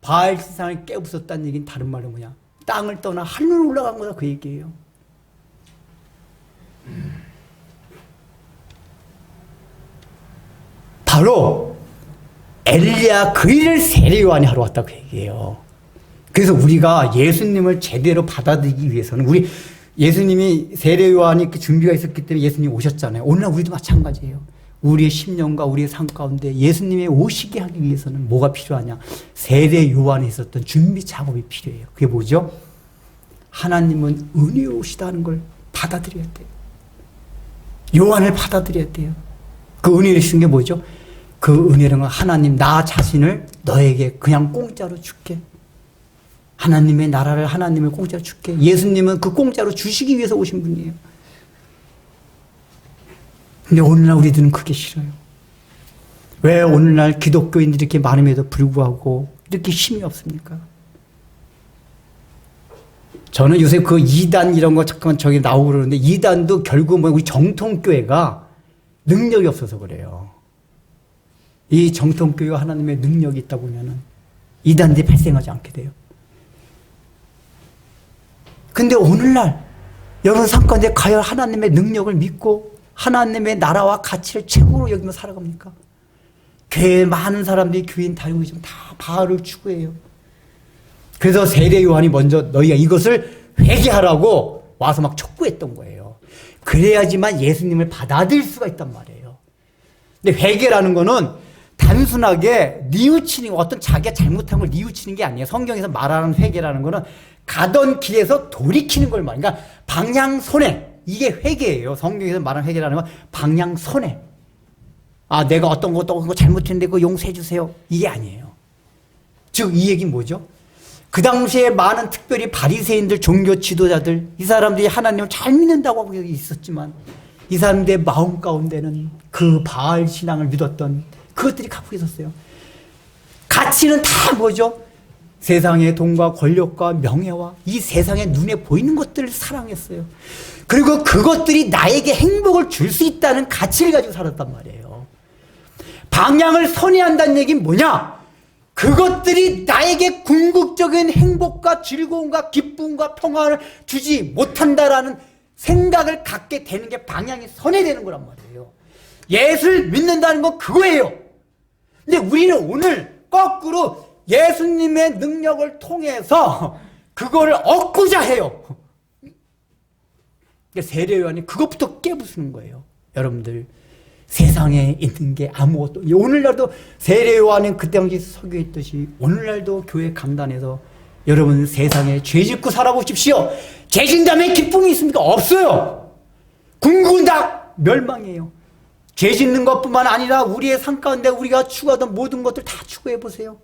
바알 신상을 깨부쉈다는 얘기는 다른 말로 뭐냐? 땅을 떠나 하늘로 올라간 거다 그 얘기예요. 바로 엘리야 그 일을 세례 요한이 하러 왔다 그 얘기예요. 그래서 우리가 예수님을 제대로 받아들이기 위해서는 우리 예수님이 세례 요한이 준비가 있었기 때문에 예수님이 오셨잖아요. 오늘날 우리도 마찬가지예요. 우리의 심령과 우리의 삶 가운데 예수님의 오시게 하기 위해서는 뭐가 필요하냐? 세례 요한에 있었던 준비 작업이 필요해요. 그게 뭐죠? 하나님은 은혜로우시다는 걸 받아들여야 돼요. 요한을 받아들여야 돼요. 그 은혜를 주신 게 뭐죠? 그 은혜는 하나님 나 자신을 너에게 그냥 공짜로 줄게. 하나님의 나라를 하나님을 공짜로 줄게. 예수님은 그 공짜로 주시기 위해서 오신 분이에요. 근데 오늘날 우리들은 그게 싫어요. 왜 오늘날 기독교인들이 이렇게 많음에도 불구하고 이렇게 힘이 없습니까? 저는 요새 그 이단 이런 거 잠깐 저기 나오고 그러는데 이단도 결국 뭐 우리 정통교회가 능력이 없어서 그래요. 이 정통교회가 하나님의 능력이 있다 보면은 이단들이 발생하지 않게 돼요. 근데 오늘날 여러분 삶 가운데 과연 하나님의 능력을 믿고 하나님의 나라와 가치를 최고로 여기며 살아갑니까? 교회에 많은 사람들이 교인 다니고 있으면 다 바알을 추구해요. 그래서 세례 요한이 먼저 너희가 이것을 회개하라고 와서 막 촉구했던 거예요. 그래야지만 예수님을 받아들일 수가 있단 말이에요. 근데 회개라는 거는 단순하게 뉘우치는, 어떤 자기가 잘못한 걸 뉘우치는 게 아니에요. 성경에서 말하는 회개라는 거는 가던 길에서 돌이키는 걸 말해요. 그러니까 방향선회. 이게 회개예요. 성경에서 말하는 회개라는 건 방향선회. 아, 내가 어떤 거 잘못했는데 그거 용서해 주세요. 이게 아니에요. 즉, 이 얘기는 뭐죠? 그 당시에 많은 특별히 바리새인들, 종교 지도자들, 이 사람들이 하나님을 잘 믿는다고 하고 있었지만 이 사람들의 마음 가운데는 그 바알 신앙을 믿었던 그것들이 갖고 있었어요. 가치는 다 뭐죠? 세상의 돈과 권력과 명예와 이 세상의 눈에 보이는 것들을 사랑했어요. 그리고 그것들이 나에게 행복을 줄 수 있다는 가치를 가지고 살았단 말이에요. 방향을 선회한다는 얘기는 뭐냐? 그것들이 나에게 궁극적인 행복과 즐거움과 기쁨과 평화를 주지 못한다라는 생각을 갖게 되는 게 방향이 선회되는 거란 말이에요. 예수를 믿는다는 건 그거예요. 근데 우리는 오늘 거꾸로 예수님의 능력을 통해서 그거를 얻고자 해요. 세례 요한이 그것부터 깨부수는 거예요. 여러분들, 세상에 있는 게 아무것도, 오늘날도 세례 요한은 그 당시 설교했듯이 오늘날도 교회 강단에서 여러분 세상에 죄 짓고 살아보십시오. 죄 진 다음에 기쁨이 있습니까? 없어요. 궁극은 다 멸망이에요. 죄 짓는 것뿐만 아니라 우리의 삶 가운데 우리가 추구하던 모든 것들 다 추구해 보세요.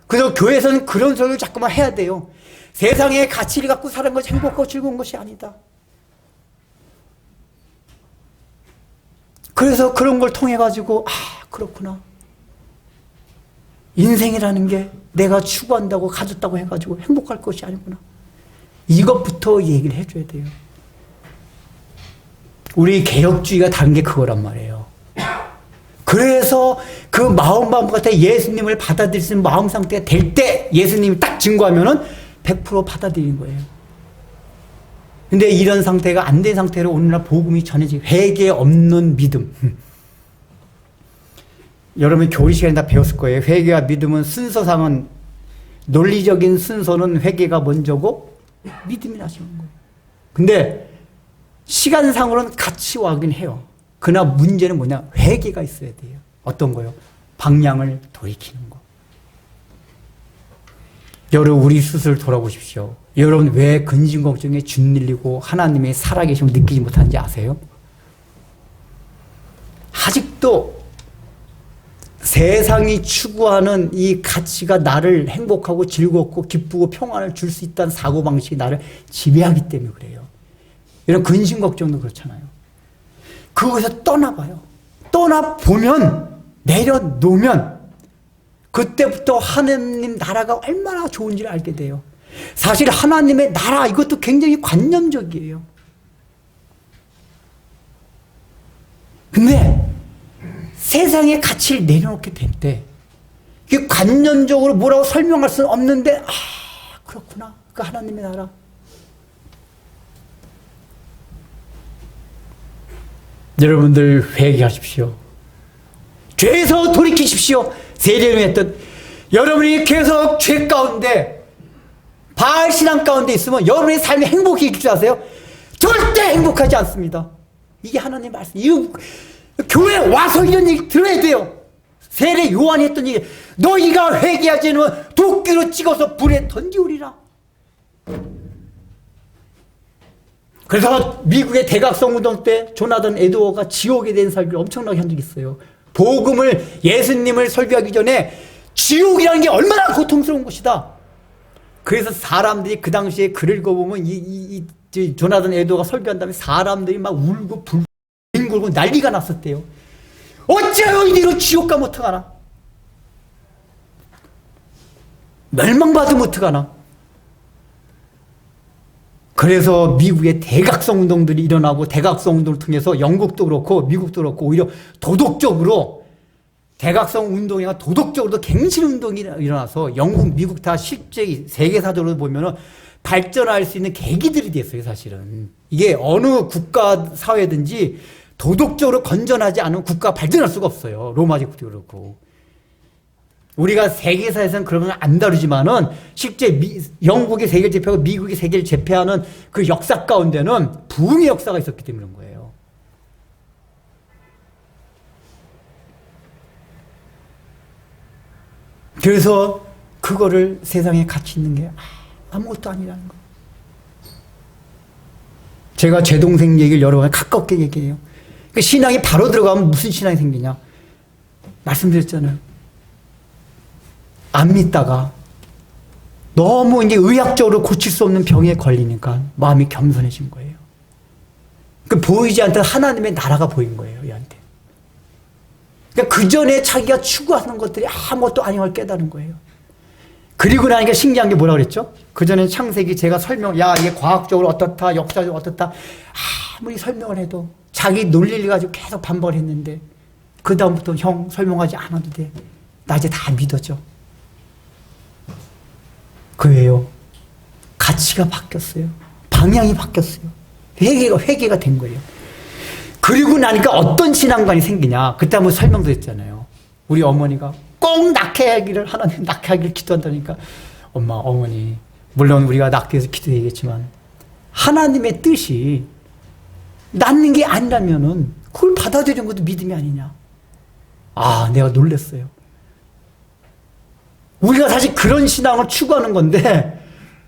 그래서 교회에서는 그런 소리를 자꾸만 해야 돼요. 세상의 가치를 갖고 사는 것이 행복하고 즐거운 것이 아니다. 그래서 그런 걸 통해 가지고 그렇구나. 인생이라는 게 내가 추구한다고 가졌다고 해가지고 행복할 것이 아니구나. 이것부터 얘기를 해줘야 돼요. 우리 개혁주의가 다른 게 그거란 말이에요. 그래서 그 마음 같아 예수님을 받아들일 수 있는 마음 상태가 될 때 예수님이 딱 증거하면은 100% 받아들이는 거예요. 근데 이런 상태가 안 된 상태로 오늘날 복음이 전해지고 회개 없는 믿음. 여러분 교리 시간에 다 배웠을 거예요. 회개와 믿음은 순서상은 논리적인 순서는 회개가 먼저고 믿음이 나시는 거예요. 근데 시간상으로는 같이 와긴 해요. 그러나 문제는 뭐냐? 회개가 있어야 돼요. 어떤 거요? 방향을 돌이키는 거. 여러분 우리 스스로 돌아보십시오. 여러분 왜 근심걱정에 짓눌리고 하나님의 살아계심을 느끼지 못하는지 아세요? 아직도 세상이 추구하는 이 가치가 나를 행복하고 즐겁고 기쁘고 평안을 줄 수 있다는 사고방식이 나를 지배하기 때문에 그래요. 이런 근심걱정도 그렇잖아요. 그것에서 떠나봐요. 떠나보면, 내려놓으면 그때부터 하나님 나라가 얼마나 좋은지를 알게 돼요. 사실 하나님의 나라 이것도 굉장히 관념적이에요. 근데 세상의 가치를 내려놓게 될 때 이게 관념적으로 뭐라고 설명할 수는 없는데 그렇구나. 그 하나님의 나라. 여러분들 회개하십시오. 죄에서 돌이키십시오. 세례를 했던 여러분이 계속 죄 가운데 바알 신앙 가운데 있으면 여러분의 삶이 행복해질 줄 아세요? 절대 행복하지 않습니다. 이게 하나님의 말씀. 이거 교회 와서 이런 얘기 들어야 돼요. 세례 요한이 했던 얘기. 너희가 회개하지 않으면 도끼로 찍어서 불에 던지우리라. 그래서 미국의 대각성 운동 때 조나단 에드워가 지옥에 대한 설교를 엄청나게 한 적이 있어요. 복음을 예수님을 설교하기 전에 지옥이라는 게 얼마나 고통스러운 것이다. 그래서 사람들이 그 당시에 글을 읽어보면 조나단 에드워가 설교한 다음에 사람들이 막 울고 빙굴고 난리가 났었대요. 어째요 이대로 지옥 가면 어떡하나. 멸망받으면 어떡하나. 그래서 미국의 대각성 운동들이 일어나고 대각성 운동을 통해서 영국도 그렇고 미국도 그렇고 오히려 도덕적으로 대각성 운동이나 도덕적으로도 갱신 운동이 일어나서 영국, 미국 다 실제 세계사적으로 보면은 발전할 수 있는 계기들이 됐어요, 사실은. 이게 어느 국가 사회든지 도덕적으로 건전하지 않으면 국가가 발전할 수가 없어요. 로마 제국도 그렇고. 우리가 세계사에서는 그런 건 안 다루지만은 실제 영국이 세계를 제패하고 미국이 세계를 제패하는 그 역사 가운데는 부흥의 역사가 있었기 때문에 그런 거예요. 그래서 그거를 세상에 가치 있는 게 아무것도 아니라는 거예요. 제가 제 동생 얘기를 여러 번 가깝게 얘기해요. 그 신앙이 바로 들어가면 무슨 신앙이 생기냐? 말씀드렸잖아요. 안 믿다가 너무 이제 의학적으로 고칠 수 없는 병에 걸리니까 마음이 겸손해진 거예요. 그 보이지 않던 하나님의 나라가 보인 거예요, 얘한테. 그러니까 그 전에 자기가 추구하는 것들이 아무것도 아닌 걸 깨달은 거예요. 그리고 나니까 신기한 게 뭐라 그랬죠? 그 전에 창세기 제가 이게 과학적으로 어떻다, 역사적으로 어떻다, 아무리 설명을 해도 자기 논리를 가지고 계속 반박을 했는데, 그다음부터 형 설명하지 않아도 돼. 나 이제 다 믿어져. 그예요. 가치가 바뀌었어요. 방향이 바뀌었어요. 회개가 된 거예요. 그리고 나니까 어떤 신앙관이 생기냐. 그때 한번 설명도 했잖아요. 우리 어머니가 꼭 하나님 낳게 하기를 기도한다니까. 어머니, 물론 우리가 낳기 위해서 기도해야겠지만 하나님의 뜻이 낳는 게 아니라면은 그걸 받아들이는 것도 믿음이 아니냐. 내가 놀랐어요. 우리가 사실 그런 신앙을 추구하는 건데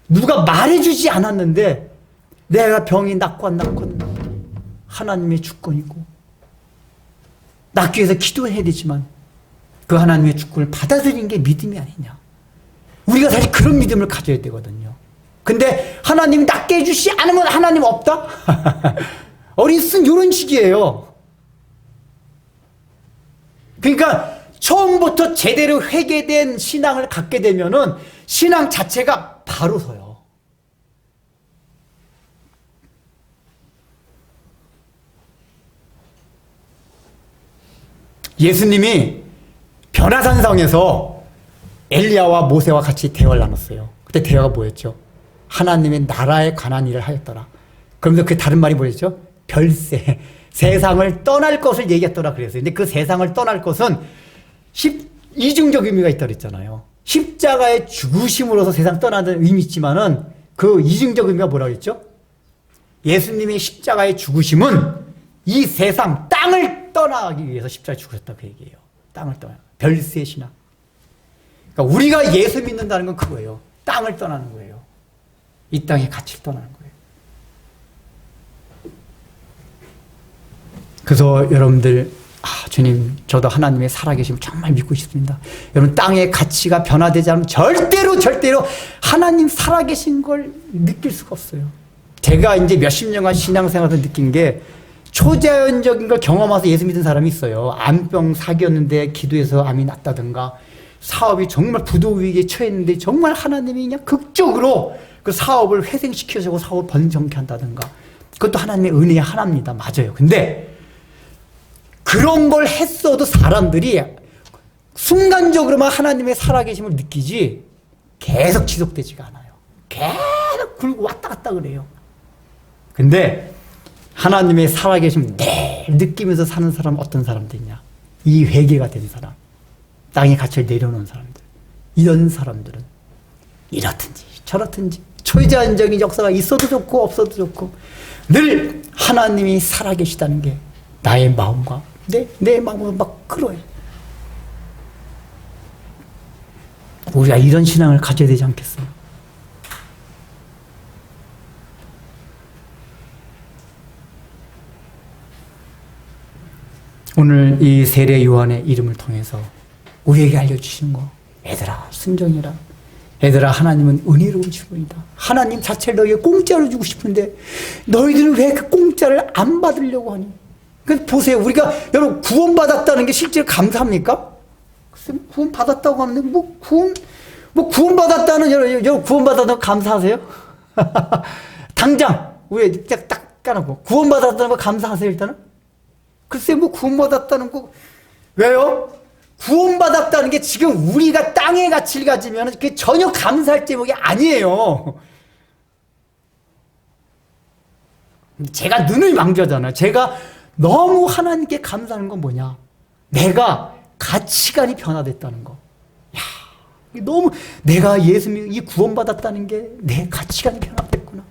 누가 말해주지 않았는데 내가 병이 낫고 안 낫건 하나님의 주권이고 낫기 위해서 기도해야 되지만 그 하나님의 주권을 받아들이는 게 믿음이 아니냐. 우리가 사실 그런 믿음을 가져야 되거든요. 근데 하나님이 낫게 해주시 않으면 하나님 없다? 어린 쓴 이런 식이에요. 그러니까 처음부터 제대로 회개된 신앙을 갖게 되면은 신앙 자체가 바로 서요. 예수님이 변화산성에서 엘리야와 모세와 같이 대화를 나눴어요. 그때 대화가 뭐였죠? 하나님의 나라에 관한 일을 하였더라. 그러면서 그 다른 말이 뭐였죠? 별세, 세상을 떠날 것을 얘기했더라 그랬어요. 근데 그 세상을 떠날 것은 이중적 의미가 있다고 그랬잖아요. 십자가의 죽으심으로서 세상 떠나는 의미 있지만은 그 이중적 의미가 뭐라고 했죠? 예수님의 십자가의 죽으심은 이 세상, 땅을 떠나기 위해서 십자가에 죽으셨다고 그 얘기해요. 땅을 떠나. 별세 신앙. 그러니까 우리가 예수 믿는다는 건 그거예요. 땅을 떠나는 거예요. 이 땅의 가치를 떠나는 거예요. 그래서 여러분들, 주님, 저도 하나님의 살아계심을 정말 믿고 싶습니다. 여러분, 땅의 가치가 변화되지 않으면 절대로 하나님 살아계신 걸 느낄 수가 없어요. 제가 이제 몇십 년간 신앙생활에서 느낀 게 초자연적인 걸 경험해서 예수 믿은 사람이 있어요. 암병 사귀었는데 기도해서 암이 낫다든가, 사업이 정말 부도위기에 처했는데 정말 하나님이 그냥 극적으로 그 사업을 회생시켜주고 사업을 번성케 한다든가. 그것도 하나님의 은혜의 하나입니다. 맞아요. 근데 그런 걸 했어도 사람들이 순간적으로만 하나님의 살아계심을 느끼지 계속 지속되지가 않아요. 계속 굴고 왔다 갔다 그래요. 근데 하나님의 살아계심을 매일 느끼면서 사는 사람은 어떤 사람들이냐? 이 회개가 된 사람, 땅의 가치를 내려놓은 사람들. 이런 사람들은 이렇든지 저렇든지 초자연적인 역사가 있어도 좋고 없어도 좋고 늘 하나님이 살아계시다는 게 나의 마음과 내 마음을 막 끌어요. 우리가 이런 신앙을 가져야 되지 않겠어요? 오늘 이 세례 요한의 이름을 통해서 우리에게 알려주시는 거, 얘들아 순종해라. 얘들아, 하나님은 은혜로우신 분이다. 하나님 자체를 너희에게 공짜로 주고 싶은데 너희들은 왜 그 공짜를 안 받으려고 하니? 그 보세요. 우리가 여러분 구원받았다는 게 실제로 감사합니까? 글쎄, 구원받았다고 하는데 구원받았다는 여러분 구원받았다고 감사하세요? 당장 왜 딱 까놓고 구원받았다는 거 감사하세요 일단은? 글쎄 구원받았다는 거 왜요? 구원받았다는 게 지금 우리가 땅의 가치를 가지면 그게 전혀 감사할 제목이 아니에요. 제가 눈을 망주하잖아요. 제가 너무 하나님께 감사하는 건 뭐냐? 내가 가치관이 변화됐다는 거. 야, 너무 내가 예수님 이 구원받았다는 게 내 가치관이 변화됐구나.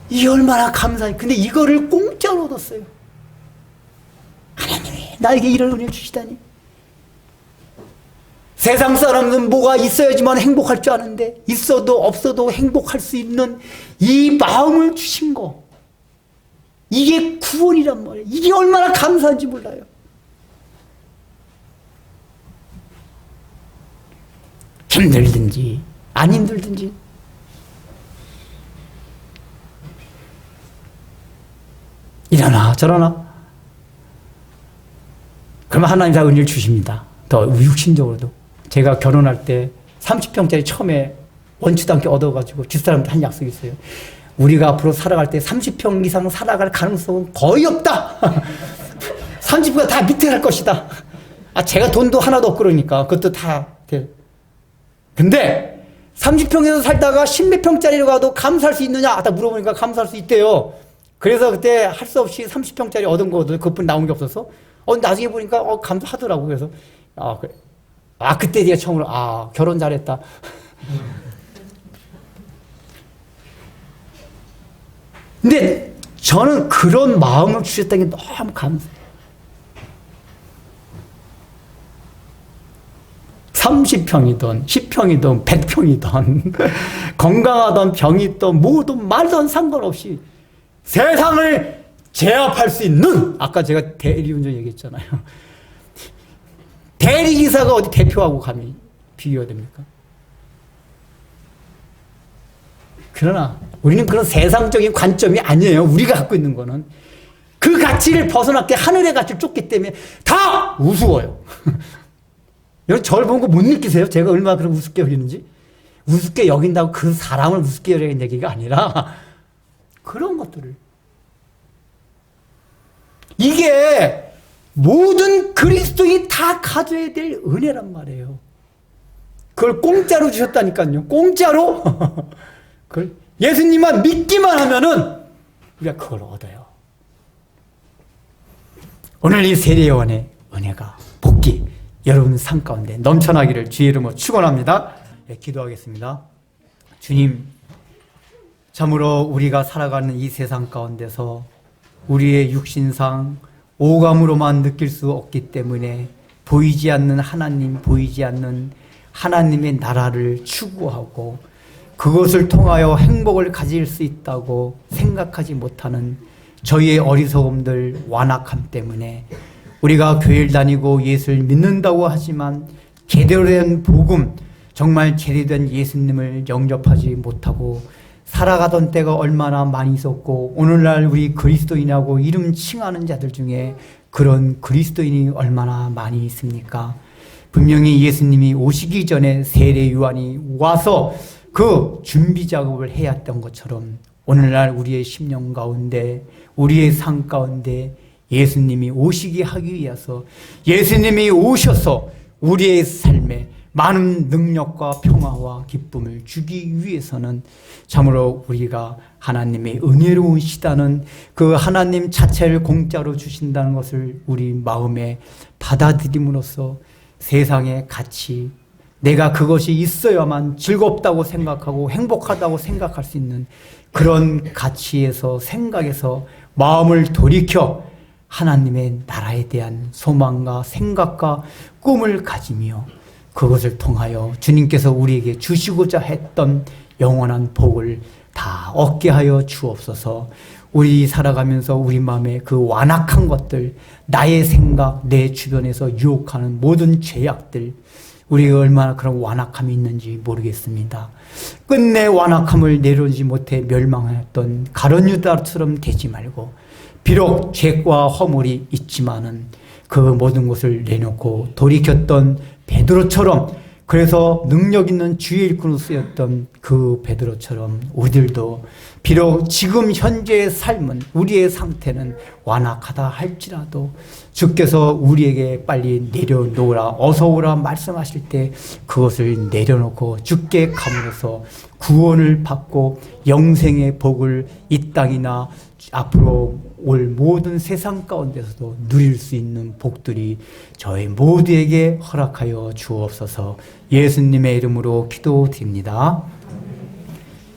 이게 얼마나 감사해. 근데 이거를 공짜로 얻었어요. 하나님이 나에게 이런 은혜를 주시다니. 세상 사람은 뭐가 있어야지만 행복할 줄 아는데 있어도 없어도 행복할 수 있는 이 마음을 주신 거. 이게 구원이란 말이에요. 이게 얼마나 감사한지 몰라요. 힘들든지 안 힘들든지 이러나 저러나 그러면 하나님 다 은혜를 주십니다. 더 육신적으로도 제가 결혼할 때 30평짜리 처음에 원치도 않게 얻어가지고 집사람한테 한 약속이 있어요. 우리가 앞으로 살아갈 때 30평 이상 살아갈 가능성은 거의 없다. 30평가 다 밑에 갈 것이다. 제가 돈도 하나도 없고 그러니까 그것도 다 돼. 근데 30평에서 살다가 10몇 평짜리로 가도 감사할 수 있느냐? 딱 물어보니까 감사할 수 있대요. 그래서 그때 할 수 없이 30평짜리 얻은 거거든요. 그것뿐 나온 게 없어서. 나중에 보니까 감사하더라고. 그래서 그래. 그때 내가 처음으로 결혼 잘했다. 근데 저는 그런 마음을 주셨다는 게 너무 감사해요. 30평이든 10평이든 100평이든 건강하던 병이 있던 뭐든 말든 상관없이 세상을 제압할 수 있는, 아까 제가 대리운전 얘기했잖아요. 대리기사가 어디 대표하고 감히 비교가 됩니까? 그러나 우리는 그런 세상적인 관점이 아니에요. 우리가 갖고 있는 거는 그 가치를 벗어났게 하늘의 가치를 쫓기 때문에 다 우스워요. 여러분 저를 보는 거 못 느끼세요? 제가 얼마나 그렇게 우습게 여기는지? 우습게 여긴다고 그 사람을 우습게 여기는 얘기가 아니라 그런 것들을, 이게 모든 그리스도인이 다 가져야 될 은혜란 말이에요. 그걸 공짜로 주셨다니까요. 공짜로. 그걸 예수님만 믿기만 하면은 우리가 그걸 얻어요. 오늘 이 세례요한의 은혜가, 복기 여러분 삶 가운데 넘쳐나기를 주의 이름으로 축원합니다. 기도하겠습니다. 주님, 참으로 우리가 살아가는 이 세상 가운데서 우리의 육신상 오감으로만 느낄 수 없기 때문에 보이지 않는 하나님, 보이지 않는 하나님의 나라를 추구하고 그것을 통하여 행복을 가질 수 있다고 생각하지 못하는 저희의 어리석음들, 완악함 때문에 우리가 교회를 다니고 예수를 믿는다고 하지만 제대로 된 복음, 정말 제대로 된 예수님을 영접하지 못하고 살아가던 때가 얼마나 많이 있었고, 오늘날 우리 그리스도인이라고 이름 칭하는 자들 중에 그런 그리스도인이 얼마나 많이 있습니까? 분명히 예수님이 오시기 전에 세례 요한이 와서 그 준비 작업을 해야 했던 것처럼 오늘날 우리의 심령 가운데, 우리의 삶 가운데 예수님이 오시게 하기 위해서, 예수님이 오셔서 우리의 삶에 많은 능력과 평화와 기쁨을 주기 위해서는 참으로 우리가 하나님의 은혜로우시다는 그 하나님 자체를 공짜로 주신다는 것을 우리 마음에 받아들임으로써 세상의 가치, 내가 그것이 있어야만 즐겁다고 생각하고 행복하다고 생각할 수 있는 그런 가치에서, 생각에서 마음을 돌이켜 하나님의 나라에 대한 소망과 생각과 꿈을 가지며 그것을 통하여 주님께서 우리에게 주시고자 했던 영원한 복을 다 얻게 하여 주옵소서. 우리 살아가면서 우리 마음에 그 완악한 것들, 나의 생각, 내 주변에서 유혹하는 모든 죄악들, 우리가 얼마나 그런 완악함이 있는지 모르겠습니다. 끝내 완악함을 내려오지 못해 멸망하였던 가룟 유다처럼 되지 말고, 비록 죄과 허물이 있지만은 그 모든 것을 내놓고 돌이켰던 베드로처럼, 그래서 능력 있는 주의 일꾼으로 쓰였던 그 베드로처럼 우리들도 비록 지금 현재의 삶은, 우리의 상태는 완악하다 할지라도 주께서 우리에게 빨리 내려놓으라, 어서 오라 말씀하실 때 그것을 내려놓고 주께 감으로써 구원을 받고 영생의 복을 이 땅이나 앞으로 올 모든 세상 가운데서도 누릴 수 있는 복들이 저희 모두에게 허락하여 주옵소서. 예수님의 이름으로 기도드립니다.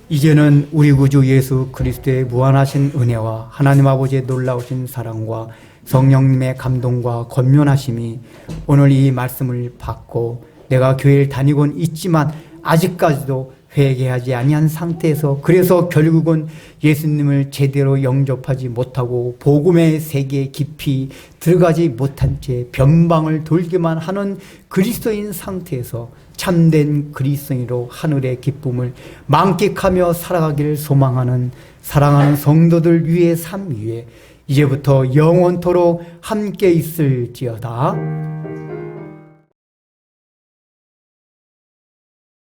이제는 우리 구주 예수 그리스도의 무한하신 은혜와 하나님 아버지의 놀라우신 사랑과 성령님의 감동과 권면하심이 오늘 이 말씀을 받고 내가 교회를 다니곤 있지만 아직까지도 회개하지 아니한 상태에서 그래서 결국은 예수님을 제대로 영접하지 못하고 복음의 세계에 깊이 들어가지 못한 채 변방을 돌기만 하는 그리스도인 상태에서 참된 그리스도인으로 하늘의 기쁨을 만끽하며 살아가기를 소망하는 사랑하는 성도들 위의 삶 위에 이제부터 영원토록 함께 있을지어다.